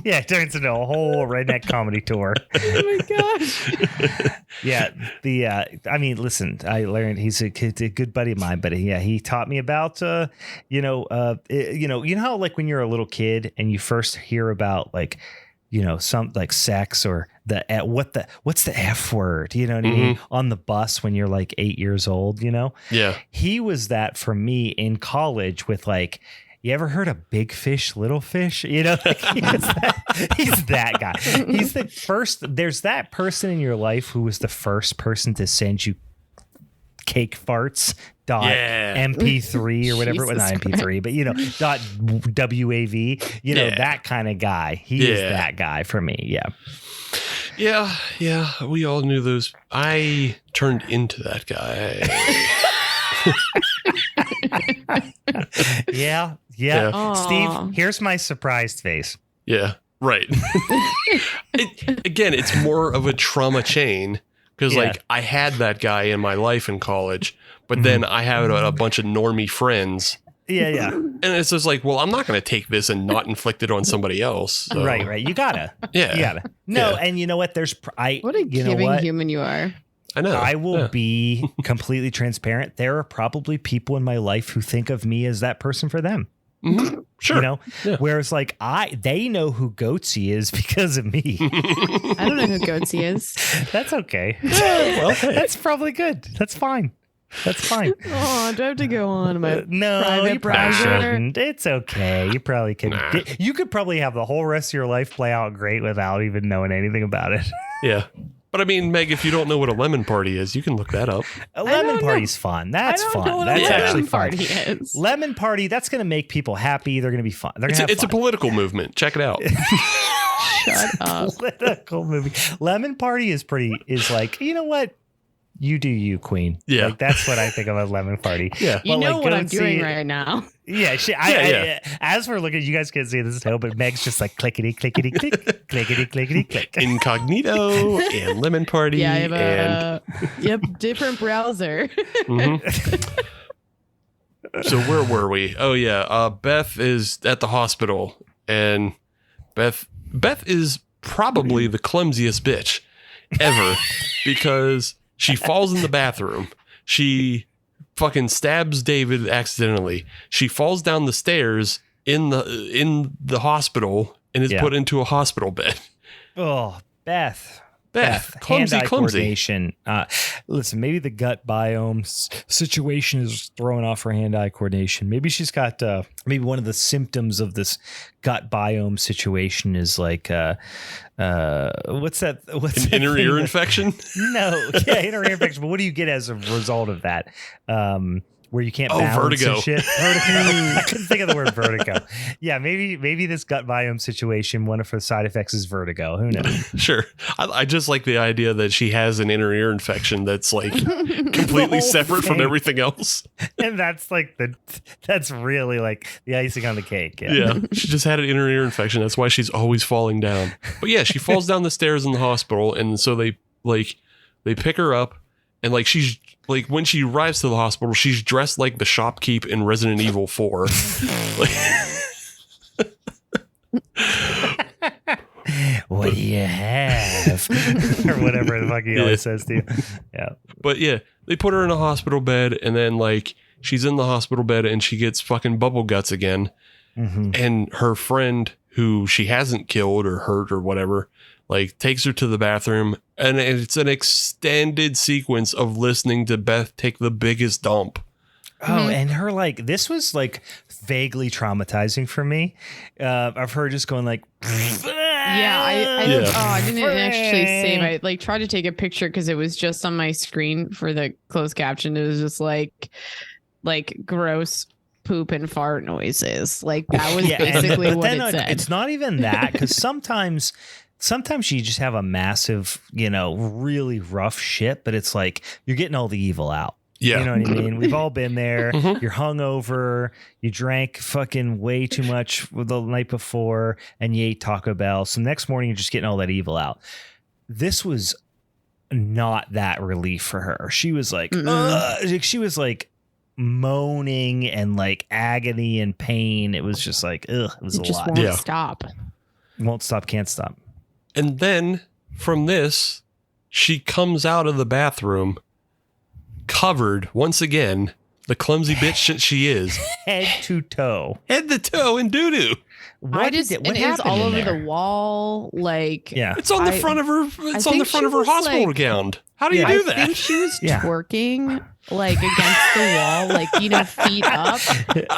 Yeah, it turns into a whole redneck comedy tour. Oh my gosh. Yeah, I mean, listen, I learned he's a good buddy of mine, but he taught me about, you know how like when you're a little kid and you first hear about like, some like sex or what's the F word? You know what I mean? On the bus when you're like 8 years old, Yeah. He was that for me in college with like, you ever heard of big fish, little fish? He's that guy. He's the first. There's that person in your life who was the first person to send you cake farts .mp3 or whatever. Well, not mp3, but .wav. That kind of guy. He is that guy for me. Yeah. Yeah. We all knew those. I turned into that guy. Yeah. Steve, here's my surprised face. Yeah. Right. It's more of a trauma chain because like I had that guy in my life in college, but then I have a bunch of normie friends. Yeah. And it's just like, well, I'm not going to take this and not inflict it on somebody else. So. Right. You gotta. Yeah. You gotta. No, and you know what? What a giving human you are. I know. I will be completely transparent. There are probably people in my life who think of me as that person for them. Mm-hmm. Sure. You know, whereas like they know who Goatsy is because of me. I don't know who Goatsy is. That's okay. Well, that's probably good. That's fine. That's fine. Oh, do I have to go on my no, private you probably browser? shouldn't. It's okay. You probably can. You could probably have the whole rest of your life play out great without even knowing anything about it. Yeah. But I mean, Meg, if you don't know what a lemon party is, you can look that up. A lemon party's fun. That's fun. That's actually fun. Is. Lemon party, that's going to make people happy. They're going to be fun. It's a political movement. Check it out. Shut up. Political movie. Lemon party is like, you know what? You do you, queen. Yeah. Like, that's what I think of a lemon party. Yeah. You know what I'm doing right now. Yeah. I, as we're looking, you guys can't see this too, but Meg's just like clickety, clickety, click, clickety, clickety, click. Incognito and lemon party. Yeah, I have a different browser. Mm-hmm. So where were we? Oh, yeah. Beth is at the hospital, and Beth is probably the clumsiest bitch ever because she falls in the bathroom. She fucking stabs David accidentally. She falls down the stairs in the hospital and is put into a hospital bed. Oh, Beth, clumsy. coordination. Listen, maybe the gut biome situation is throwing off her hand-eye coordination. Maybe she's got maybe one of the symptoms of this gut biome situation is like what's that? What's an inner ear infection? No, inner ear infection. But what do you get as a result of that? Where you can't balance vertigo. And shit. Vertigo. I couldn't think of the word vertigo. Yeah, maybe this gut biome situation, one of her side effects is vertigo. Who knows? Sure. I just like the idea that she has an inner ear infection that's like completely separate from everything else. And that's like that's really like the icing on the cake. Yeah. She just had an inner ear infection. That's why she's always falling down. But yeah, she falls down the stairs in the hospital, and so they pick her up, and like she's like, when she arrives to the hospital, she's dressed like the shopkeep in Resident Evil 4. What do you have? Or whatever the fuck he always says to you. Yeah. But yeah, they put her in a hospital bed, and then like she's in the hospital bed and she gets fucking bubble guts again. Mm-hmm. And her friend, who she hasn't killed or hurt or whatever, like takes her to the bathroom, and it's an extended sequence of listening to Beth take the biggest dump. Oh, and her like, this was like vaguely traumatizing for me. Of her just going like, I didn't actually save. I like tried to take a picture because it was just on my screen for the closed caption. It was just like gross poop and fart noises. Like that was basically what it said. It's not even that, because sometimes you just have a massive, really rough shit, but it's like you're getting all the evil out. Yeah. You know what I mean? We've all been there. Mm-hmm. You're hungover. You drank fucking way too much the night before, and you ate Taco Bell. So next morning, you're just getting all that evil out. This was not that relief for her. She was like, she was like moaning and like agony and pain. It was just like, ugh, it was a lot. Won't stop. Won't stop, can't stop. And then from this, she comes out of the bathroom covered once again, the clumsy bitch that she is, head to toe in doo-doo. What is all over the wall? Like, it's on the front of her. It's on the front of her hospital gown. How do you do that? I think she was twerking like against the wall, like, feet up.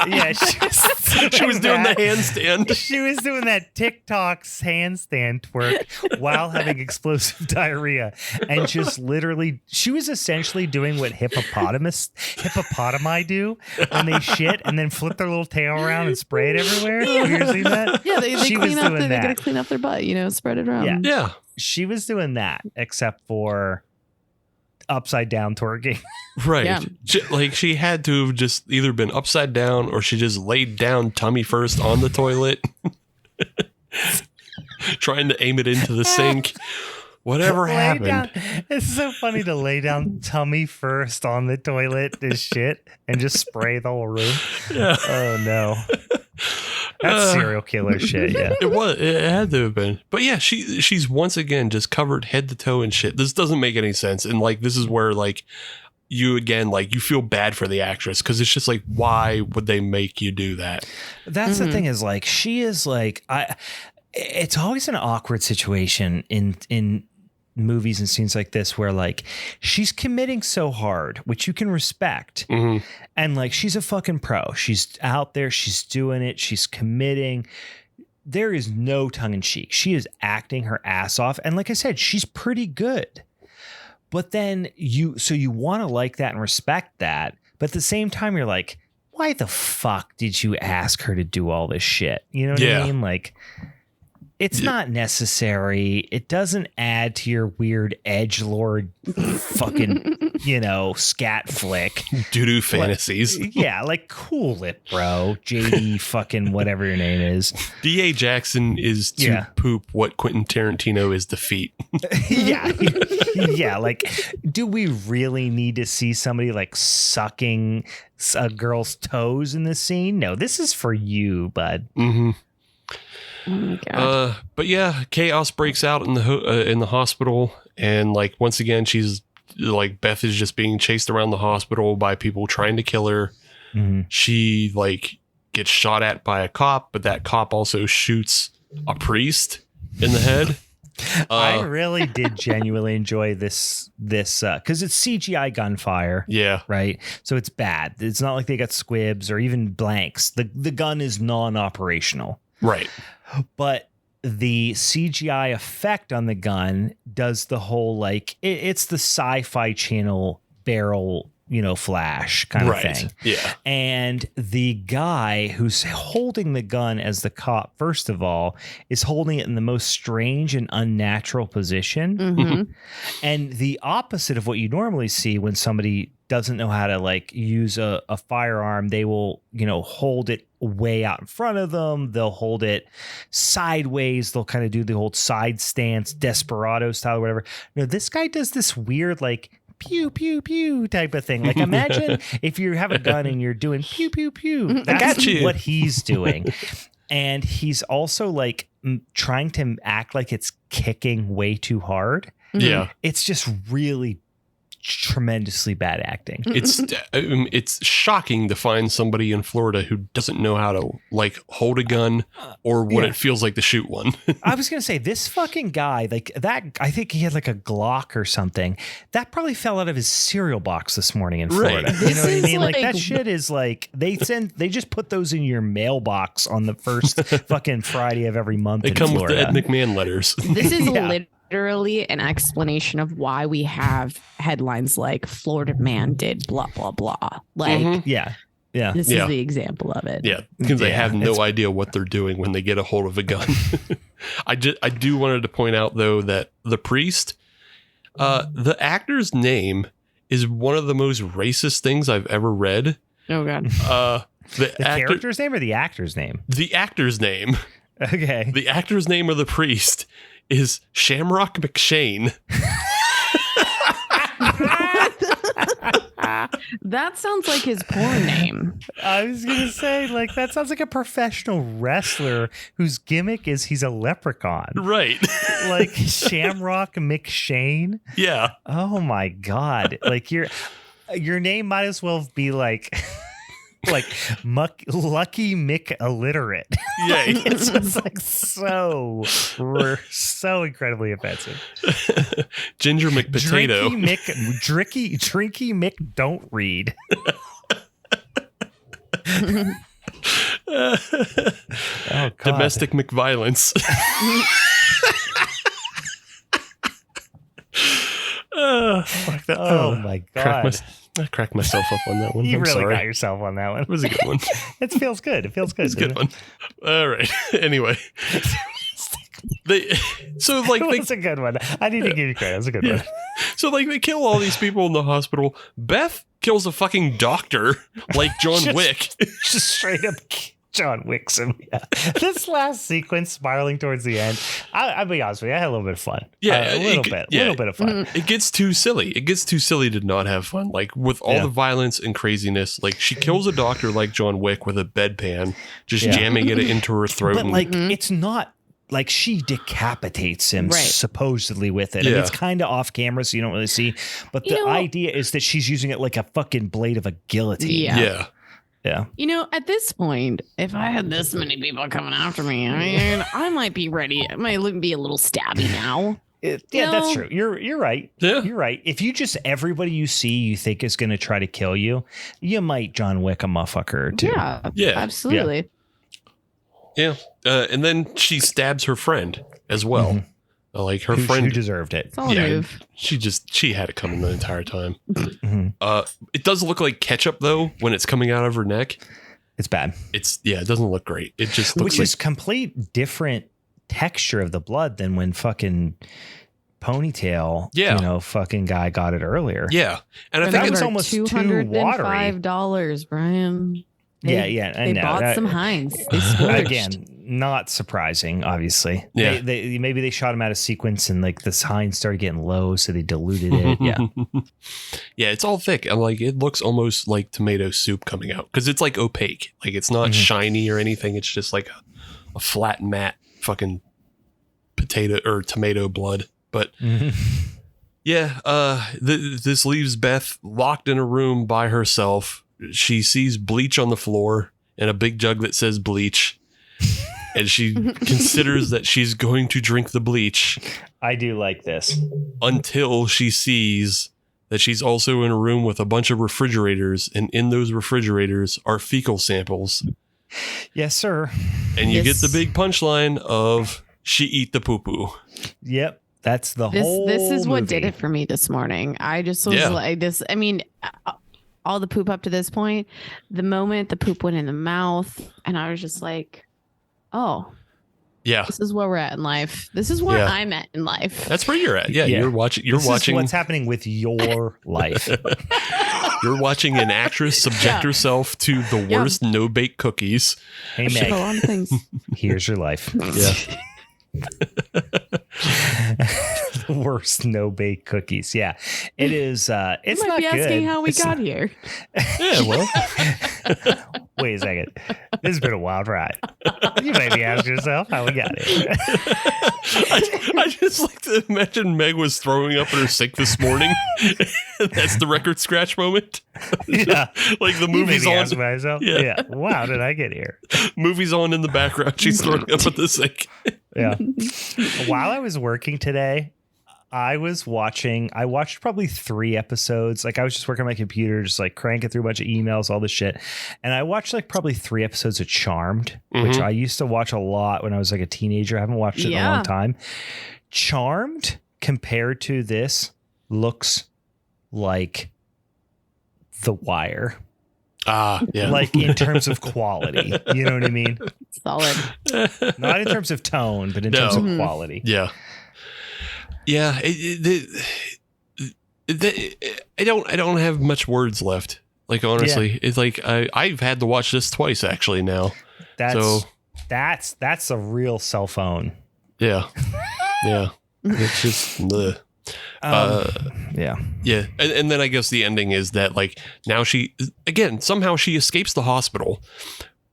Yeah, she was doing the handstand. She was doing that TikTok's handstand twerk while having explosive diarrhea, and just literally, she was essentially doing what hippopotami do when they shit and then flip their little tail around and spray it everywhere. Have you ever seen that? Yeah, they clean up. They gotta clean up their butt. Spread it around. Yeah. She was doing that, except for upside down twerking. Right. Yeah. She had to have just either been upside down, or she just laid down tummy first on the toilet, trying to aim it into the sink. Whatever happened? It's so funny to lay down tummy first on the toilet and shit and just spray the whole room. Yeah. Oh no. That's serial killer shit, yeah. It had to have been. But yeah, she's once again just covered head to toe in shit. This doesn't make any sense. And like this is where like you feel bad for the actress because it's just like, why would they make you do that? That's the thing is like she is like it's always an awkward situation in movies and scenes like this where like she's committing so hard, which you can respect. And like she's a fucking pro. She's out there, she's doing it, she's committing. There is no tongue in cheek. She is acting her ass off. And like I said, she's pretty good. But then you want to like that and respect that. But at the same time, you're like, why the fuck did you ask her to do all this shit? You know what I mean? Like, it's not necessary. It doesn't add to your weird edgelord fucking, scat flick. Doo-doo fantasies. Like cool it, bro. JD fucking whatever your name is. D.A. Jackson is to poop what Quentin Tarantino is to feet. Yeah. Like, do we really need to see somebody like sucking a girl's toes in this scene? No, this is for you, bud. Mm-hmm. Oh my God. But yeah, chaos breaks out in the hospital, and like once again, she's like Beth is just being chased around the hospital by people trying to kill her. She like gets shot at by a cop, but that cop also shoots a priest in the head. I really did genuinely enjoy this because it's CGI gunfire. Yeah. Right. So it's bad. It's not like they got squibs or even blanks. The gun is non-operational. Right. But the CGI effect on the gun does the whole like it's the Sci-Fi Channel barrel, flash kind of thing. Yeah. And the guy who's holding the gun as the cop, first of all, is holding it in the most strange and unnatural position. And the opposite of what you normally see when somebody doesn't know how to like use a firearm, they will, hold it way out in front of them. They'll hold it sideways. They'll kind of do the whole side stance, desperado style or whatever. No, this guy does this weird like pew, pew, pew type of thing. Like imagine if you have a gun and you're doing pew, pew, pew. That's what he's doing. And he's also like trying to act like it's kicking way too hard. Yeah. It's just really tremendously bad acting. It's shocking to find somebody in Florida who doesn't know how to like hold a gun or what it feels like to shoot one. I was gonna say this fucking guy like that. I think he had like a Glock or something that probably fell out of his cereal box this morning in Florida. Right. You know what I mean? Like that shit is like they just put those in your mailbox on the first fucking Friday of every month. They come Florida. with the Ed McMahon letters. This is literally an explanation of why we have headlines like Florida man did blah blah blah. Like this is the example of it. Yeah, because they have no idea what they're doing when they get a hold of a gun. I do wanted to point out though that the priest, the actor's name is one of the most racist things I've ever read. Oh God. The character's name or the actor's name? The actor's name. Okay. The actor's name of the priest is Shamrock McShane. That sounds like his porn name. I was going to say, like, that sounds like a professional wrestler whose gimmick is he's a leprechaun. Right. Like Shamrock McShane. Yeah. Oh my God. Like your name might as well be like Lucky Mick Illiterate. Yeah. It's just like we're so incredibly offensive. Ginger McPotato. Drinky Mick don't read. Oh, domestic McViolence. Fuck that. Oh my God. I cracked myself up on that one. You I'm really sorry. got yourself on that one. It was a good one. It feels good. It was a good one. All right. Anyway. So like it's a good one. I need to give you credit. It's a good one. So like they kill all these people in the hospital. Beth kills a fucking doctor like John Wick. Just straight up John Wicks him. Yeah. This last sequence spiraling towards the end, I'll be honest with you, I had a little bit of fun. Yeah, a little bit of fun. It gets too silly. It gets too silly to not have fun. Like with all the violence and craziness, like she kills a doctor like John Wick with a bedpan, just jamming it into her throat. But like, it's not like she decapitates him supposedly with it. Yeah. I mean, it's kind of off camera, so you don't really see. But the idea is that she's using it like a fucking blade of a guillotine. Yeah. Yeah. You know, at this point, if I had this many people coming after me, I mean, I might be ready. I might be a little stabby now. That's true. You're right. Yeah. You're right. If you just everybody you see you think is going to try to kill you, you might John Wick a motherfucker or two. Yeah. Absolutely. Yeah. And then she stabs her friend as well. Mm-hmm. Like her friend who deserved it. It's all a move. She had it coming the entire time. Mm-hmm. It does look like ketchup though when it's coming out of her neck. It's bad. It doesn't look great. It just looks is complete different texture of the blood than when fucking Ponytail, fucking guy got it earlier. Yeah, and I think it's almost too watery. $205, Brian. They bought some Heinz. They splurged. Again, not surprising, obviously. Yeah. Maybe they shot him out of sequence and like this Heinz started getting low, so they diluted it. Yeah. Yeah, it's all thick. And like it looks almost like tomato soup coming out because it's like opaque. Like it's not shiny or anything. It's just like a flat matte fucking potato or tomato blood. But this leaves Beth locked in a room by herself. She sees bleach on the floor and a big jug that says bleach. And she considers that she's going to drink the bleach. I do like this. Until she sees that she's also in a room with a bunch of refrigerators. And in those refrigerators are fecal samples. Yes, sir. And you get the big punchline of she eat the poo-poo. Yep. That's the whole This is what movie. did it for me this morning. I just was like this. I mean, all the poop up to this point, the moment the poop went in the mouth, and I was just like, oh, yeah, this is where we're at in life. This is where I'm at in life. That's where you're at. Yeah. You're watching. This is what's happening with your life. You're watching an actress subject herself to the worst no-bake cookies. Hey, Meg, here's your life. Yeah. The worst no-bake cookies. Yeah, it is. It's you might not be asking good. how we got here. Yeah, well, wait a second. This has been a wild ride. You might be asking yourself how we got here. I just like to imagine Meg was throwing up in her sink this morning. That's the record scratch moment. Yeah, like the movie's on. Myself. Yeah. Wow, did I get here? Movie's on in the background. She's throwing up at the sink. Yeah. While I was working today, I watched probably 3 episodes. Like I was just working on my computer, just like cranking through a bunch of emails, all this shit. And I watched like probably 3 episodes of Charmed, which I used to watch a lot when I was like a teenager. I haven't watched it in a long time. Charmed compared to this looks like The Wire. Yeah. Like in terms of quality, you know what I mean? Solid. Not in terms of tone, but in terms of quality. Yeah. Yeah. I don't have much words left. Like, honestly, it's like I've had to watch this twice actually now. That's a real cell phone. Yeah. Yeah. It's just the. Yeah. And then I guess the ending is that like now somehow she escapes the hospital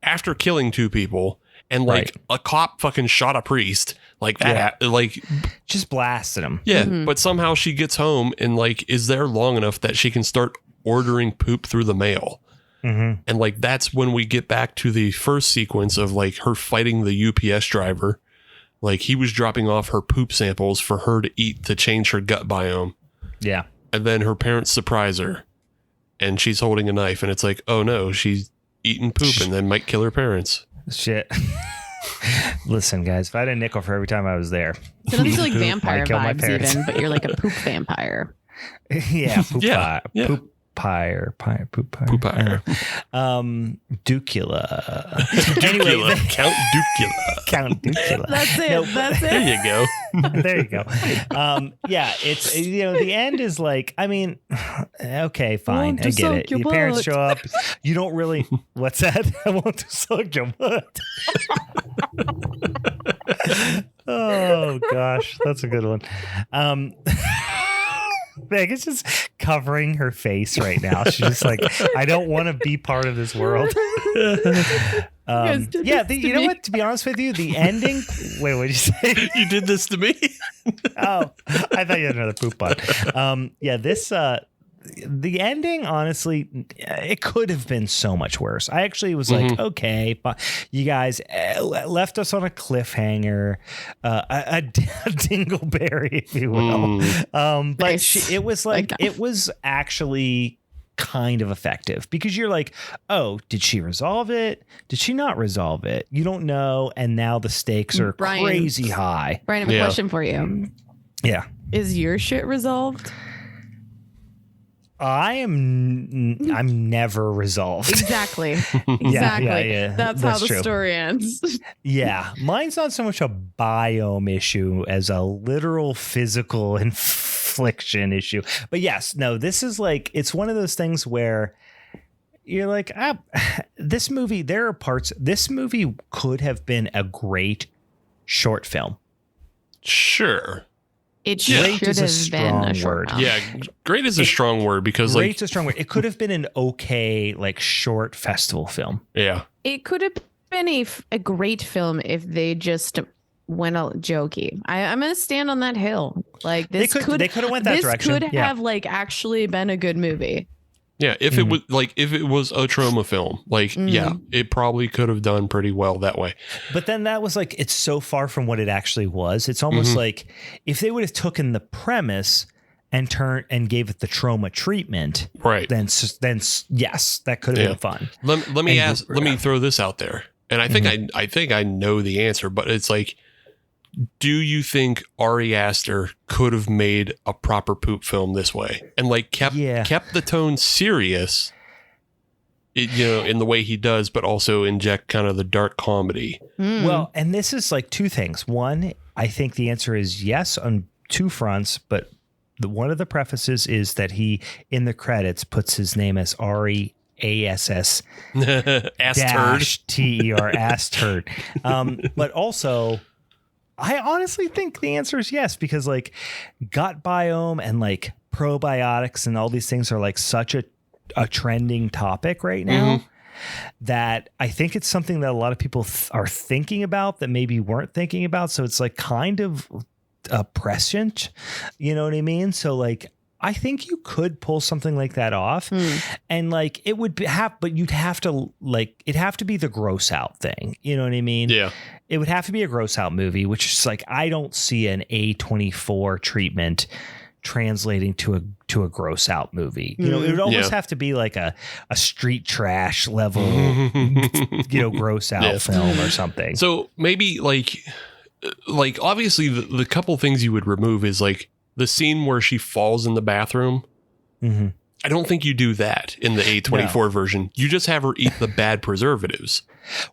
after killing 2 people and like a cop fucking shot a priest like that, like just blasted him. Yeah. But somehow she gets home and like is there long enough that she can start ordering poop through the mail. And like, that's when we get back to the first sequence of like her fighting the UPS driver. Like he was dropping off her poop samples for her to eat to change her gut biome. Yeah. And then her parents surprise her and she's holding a knife and it's like, oh no, she's eating poop and then might kill her parents. Shit. Listen, guys, if I had a nickel for every time I was there. So those are like vampire vibes even, but you're like a poop vampire. Yeah. Poop. poop pyre. Poopire. Ducula. Anyway, Count Ducula. Count Ducula. That's it. Nope. That's There it. you go. There you go. Yeah, it's the end is like, I mean, okay, fine, I get it. Your parents show up. You don't really. What's that? I want to suck your butt. Oh gosh, that's a good one. Megan's just covering her face right now. She's just like, I don't want to be part of this world. You know what? To be honest with you, the ending. Wait, what did you say? You did this to me. Oh, I thought you had another poop bud. The ending, honestly, it could have been so much worse. I actually was like, okay, but you guys left us on a cliffhanger, a dingleberry, if you will. But Nice. it was like, it was actually kind of effective because you're like, oh, did she resolve it? Did she not resolve it? You don't know. And now the stakes are Brian, crazy high. Brian, I have a question for you. Yeah. Is your shit resolved? I'm never resolved. Exactly. Yeah. That's how the true. story ends. Yeah. Mine's not so much a biome issue as a literal physical infliction issue. But yes, no, this is like, it's one of those things where you're like, this movie, there are parts, this movie could have been a great short film. Sure. It Great should is a have been a strong short word. film. Yeah, great is a strong word because Great's a strong word. It could have been an okay, like, short festival film. Yeah. It could have been a great film if they just went a jokey. I'm going to stand on that hill. Like this they could have went that direction. This could have like actually been a good movie. Yeah, if it was if it was a trauma film, yeah, it probably could have done pretty well that way. But then that was like, it's so far from what it actually was. It's almost like if they would have taken the premise and gave it the trauma treatment, right? Then yes, that could have been fun. Let me throw this out there, and I think I know the answer, but it's like, do you think Ari Aster could have made a proper poop film this way and like kept the tone serious, in the way he does, but also inject kind of the dark comedy? Well, and this is like two things. One, I think the answer is yes on two fronts, but one of the prefaces is that he in the credits puts his name as Ari ASS dash TER ass turd. But also, I honestly think the answer is yes, because like gut biome and like probiotics and all these things are like such a trending topic right now that I think it's something that a lot of people are thinking about that maybe weren't thinking about. So it's like kind of prescient, you know what I mean? So like, I think you could pull something like that off and like it would but you'd have to like, it'd have to be the gross out thing. You know what I mean? Yeah. It would have to be a gross out movie, which is like, I don't see an A24 treatment translating to a gross out movie. You know, it would almost have to be like a street trash level, gross out film or something. So maybe like obviously the couple things you would remove is like the scene where she falls in the bathroom. I don't think you do that in the A24 version. You just have her eat the bad preservatives.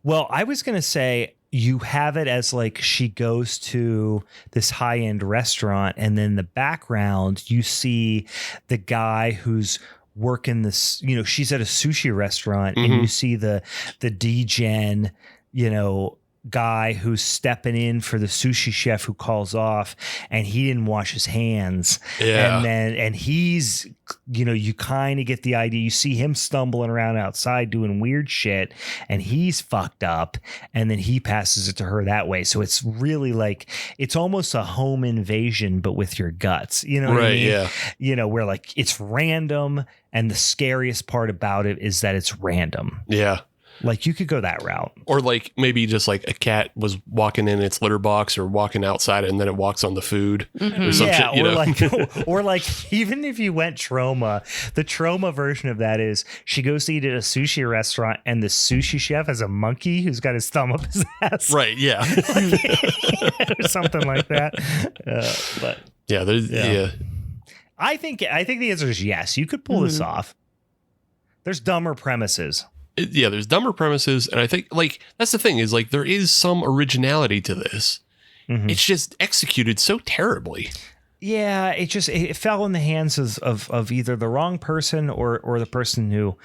Well, I was going to say you have it as like she goes to this high-end restaurant and then the background you see the guy who's working this, she's at a sushi restaurant and you see the degen, guy who's stepping in for the sushi chef who calls off and he didn't wash his hands. Yeah. And he's, you kind of get the idea. You see him stumbling around outside doing weird shit and he's fucked up and then he passes it to her that way. So it's really like, it's almost a home invasion, but with your guts, what I mean? Yeah. Where like it's random and the scariest part about it is that it's random. Yeah. Like you could go that route. Or like maybe just like a cat was walking in its litter box or walking outside and then it walks on the food or some shit, or like even if you went trauma, the trauma version of that is she goes to eat at a sushi restaurant and the sushi chef has a monkey who's got his thumb up his ass. Right. Yeah. Or something like that. But yeah. I think the answer is yes. You could pull this off. There's dumber premises. There's dumber premises, and I think like that's the thing is like there is some originality to this. Mm-hmm. It's just executed so terribly. Yeah, it fell in the hands of either the wrong person or the person who,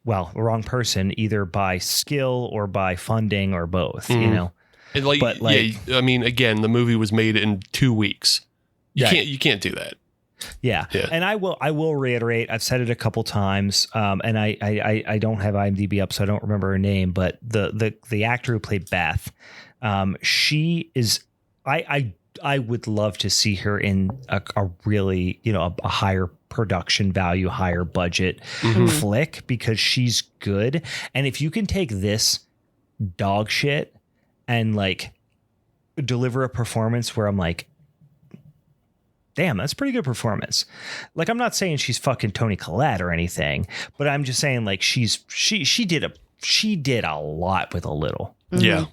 well, the wrong person either by skill or by funding or both. You know, and I mean, again, the movie was made in 2 weeks. You can't do that. Yeah. And I will reiterate, I've said it a couple times, and I don't have IMDb up, so I don't remember her name, but the actor who played Beth, she is, I would love to see her in a really, a higher production value, higher budget flick, because she's good. And if you can take this dog shit and like deliver a performance where I'm like, damn, that's a pretty good performance. Like, I'm not saying she's fucking Toni Collette or anything, but I'm just saying like she did a lot with a little. Yeah.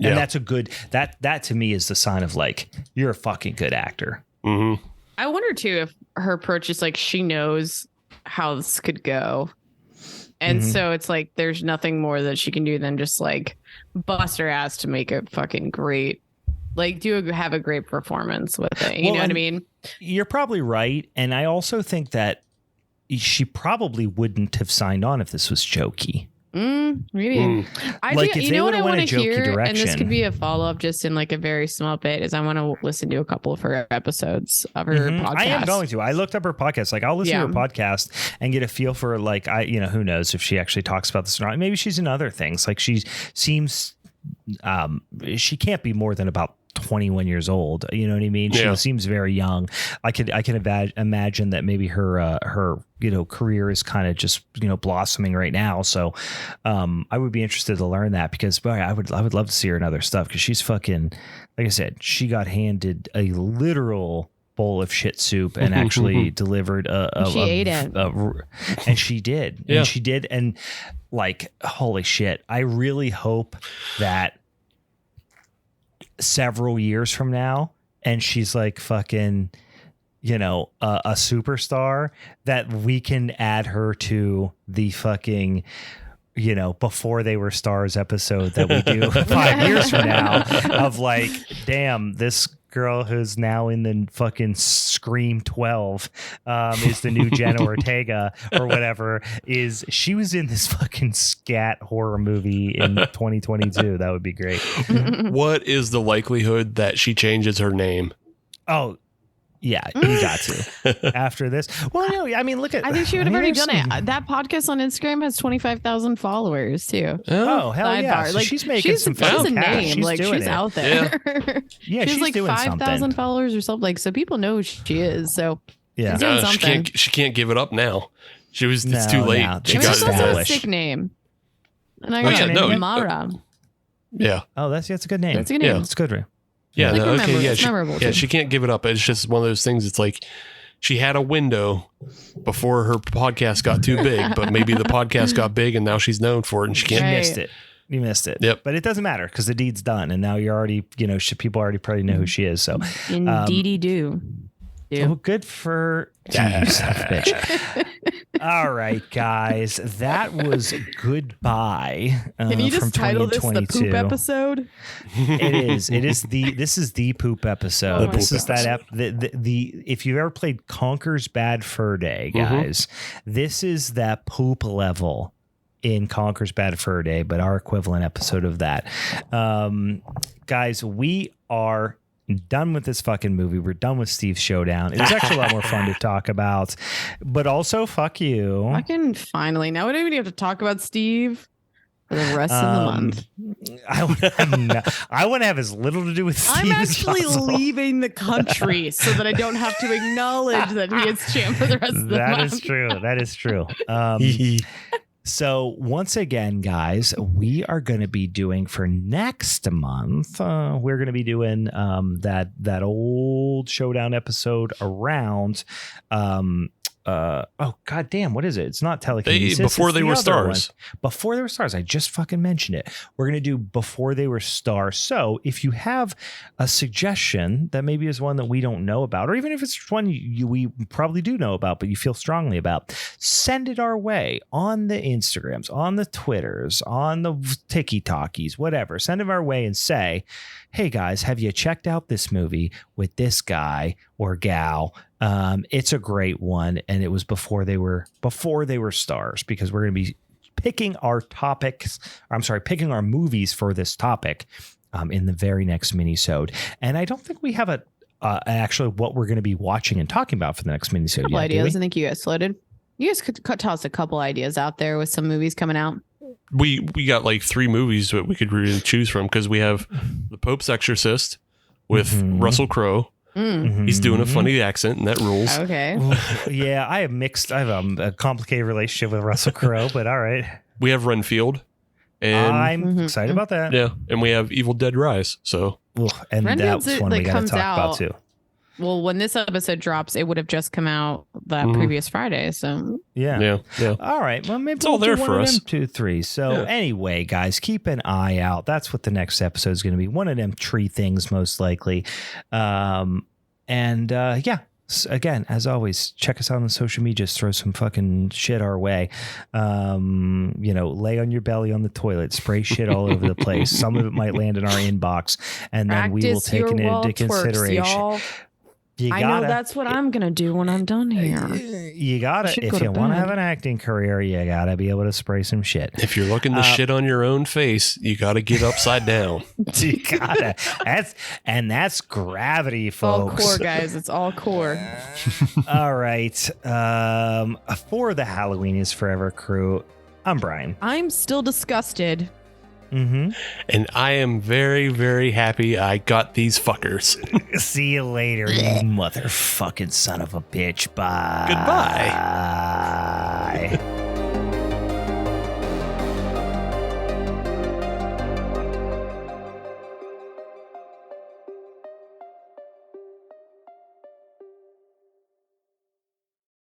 And that's a good, that to me is the sign of like, you're a fucking good actor. Mm-hmm. I wonder too, if her approach is like, she knows how this could go. And so it's like, there's nothing more that she can do than just like bust her ass to make it fucking great. Like, have a great performance with it. You know what I mean? You're probably right. And I also think that she probably wouldn't have signed on if this was jokey. Maybe. You know what I want to hear? Direction. And this could be a follow-up just in like a very small bit, is I want to listen to a couple of her episodes of her podcast. I am going to. I looked up her podcast. Like, I'll listen to her podcast and get a feel for like, who knows if she actually talks about this or not. Maybe she's in other things. Like, she seems, she can't be more than about 21 years old. You know what I mean? She seems very young. I can imagine that maybe her career is kind of just, blossoming right now. So I would be interested to learn that, because boy, I would love to see her in other stuff, because she's fucking, like I said, she got handed a literal bowl of shit soup and actually delivered she ate it. And she did. And she did. And like, holy shit. I really hope that several years from now, and she's like fucking, a superstar, that we can add her to the fucking, before they were stars episode that we do 5 years from now, of like, damn, this girl who's now in the fucking Scream 12 is the new Jenna Ortega or whatever. She was in this fucking scat horror movie in 2022. That would be great. What is the likelihood that she changes her name? Oh, yeah, you got to after this. Well, no, I mean, look at. I think she would have already done it. That podcast on Instagram has 25,000 followers too. Oh hell yeah! So like, she's making some she's a name. She's like, she's out there. Yeah, she's like doing 5,000 followers or something. Like, so people know who she is. So yeah, she's doing something. She can't give it up now. It's too late. She got established. A sick name. And I got Mara. Yeah. Oh, that's a good name. That's a good name. It's good. Yeah, it's memorable. She can't give it up. It's just one of those things. It's like she had a window before her podcast got too big, but maybe the podcast got big and now she's known for it and she can't. You missed it. Yep. But it doesn't matter, because the deed's done, and now you're already, people already probably know who she is. So indeedy do. Oh, good for you, son of a bitch. All right, guys, that was GoodBi. Can you just title this the poop episode? It is. This is the poop episode. This is that the if you've ever played Conker's Bad Fur Day, guys, this is that poop level in Conker's Bad Fur Day, but our equivalent episode of that. Guys, we are done with this fucking movie. We're done with Steve's Showdown. It was actually a lot more fun to talk about, but also fuck you. Fucking finally. Now we don't even have to talk about Steve for the rest of the month. I want to have as little to do with Steve I'm actually leaving the country so that I don't have to acknowledge that he is champ for the rest of the month. That is true. So once again, guys, we are going to be doing for next month. We're going to be doing that old Showdown episode around oh god damn, what is it? It's not telekinesis. Before They Were Stars. Before They Were Stars. I just fucking mentioned it. We're gonna do Before They Were Stars. So if you have a suggestion that maybe is one that we don't know about, or even if it's one we probably do know about, but you feel strongly about, send it our way on the Instagrams, on the Twitters, on the TikTokies, whatever. Send it our way and say, hey guys, have you checked out this movie with this guy or gal? It's a great one, and it was before they were stars, because we're going to be picking our picking our movies for this topic in the very next minisode. And I don't think we have actually what we're going to be watching and talking about for the next minisode. Couple ideas. I think you guys floated. You guys could toss a couple ideas out there with some movies coming out. We got like 3 movies that we could really choose from, because we have The Pope's Exorcist with Russell Crowe. He's doing a funny accent, and that rules. Okay. Yeah, I have a complicated relationship with Russell Crowe, but all right. We have Renfield, and I'm excited about that. Yeah, and we have Evil Dead Rise. So, and Renfield's that's one we got to talk about too. Well, when this episode drops, it would have just come out that previous Friday. So yeah. All right. Well, maybe it's all there for us. 2, 3. So anyway, guys, keep an eye out. That's what the next episode is going to be. One of them tree things, most likely. Again, as always, check us out on social media. Just throw some fucking shit our way. Lay on your belly on the toilet, spray shit all over the place. Some of it might land in our inbox, and then we will take it into consideration. I know that's what I'm going to do when I'm done here. You got to, if you want to have an acting career, you got to be able to spray some shit. If you're looking to shit on your own face, you got to get upside down. You got to. That's gravity, folks. All core, guys. It's all core. All right. For the Halloween is Forever crew, I'm Brian. I'm still disgusted. And I am very, very happy I got these fuckers. See you later, you motherfucking son of a bitch. Bye. Goodbye.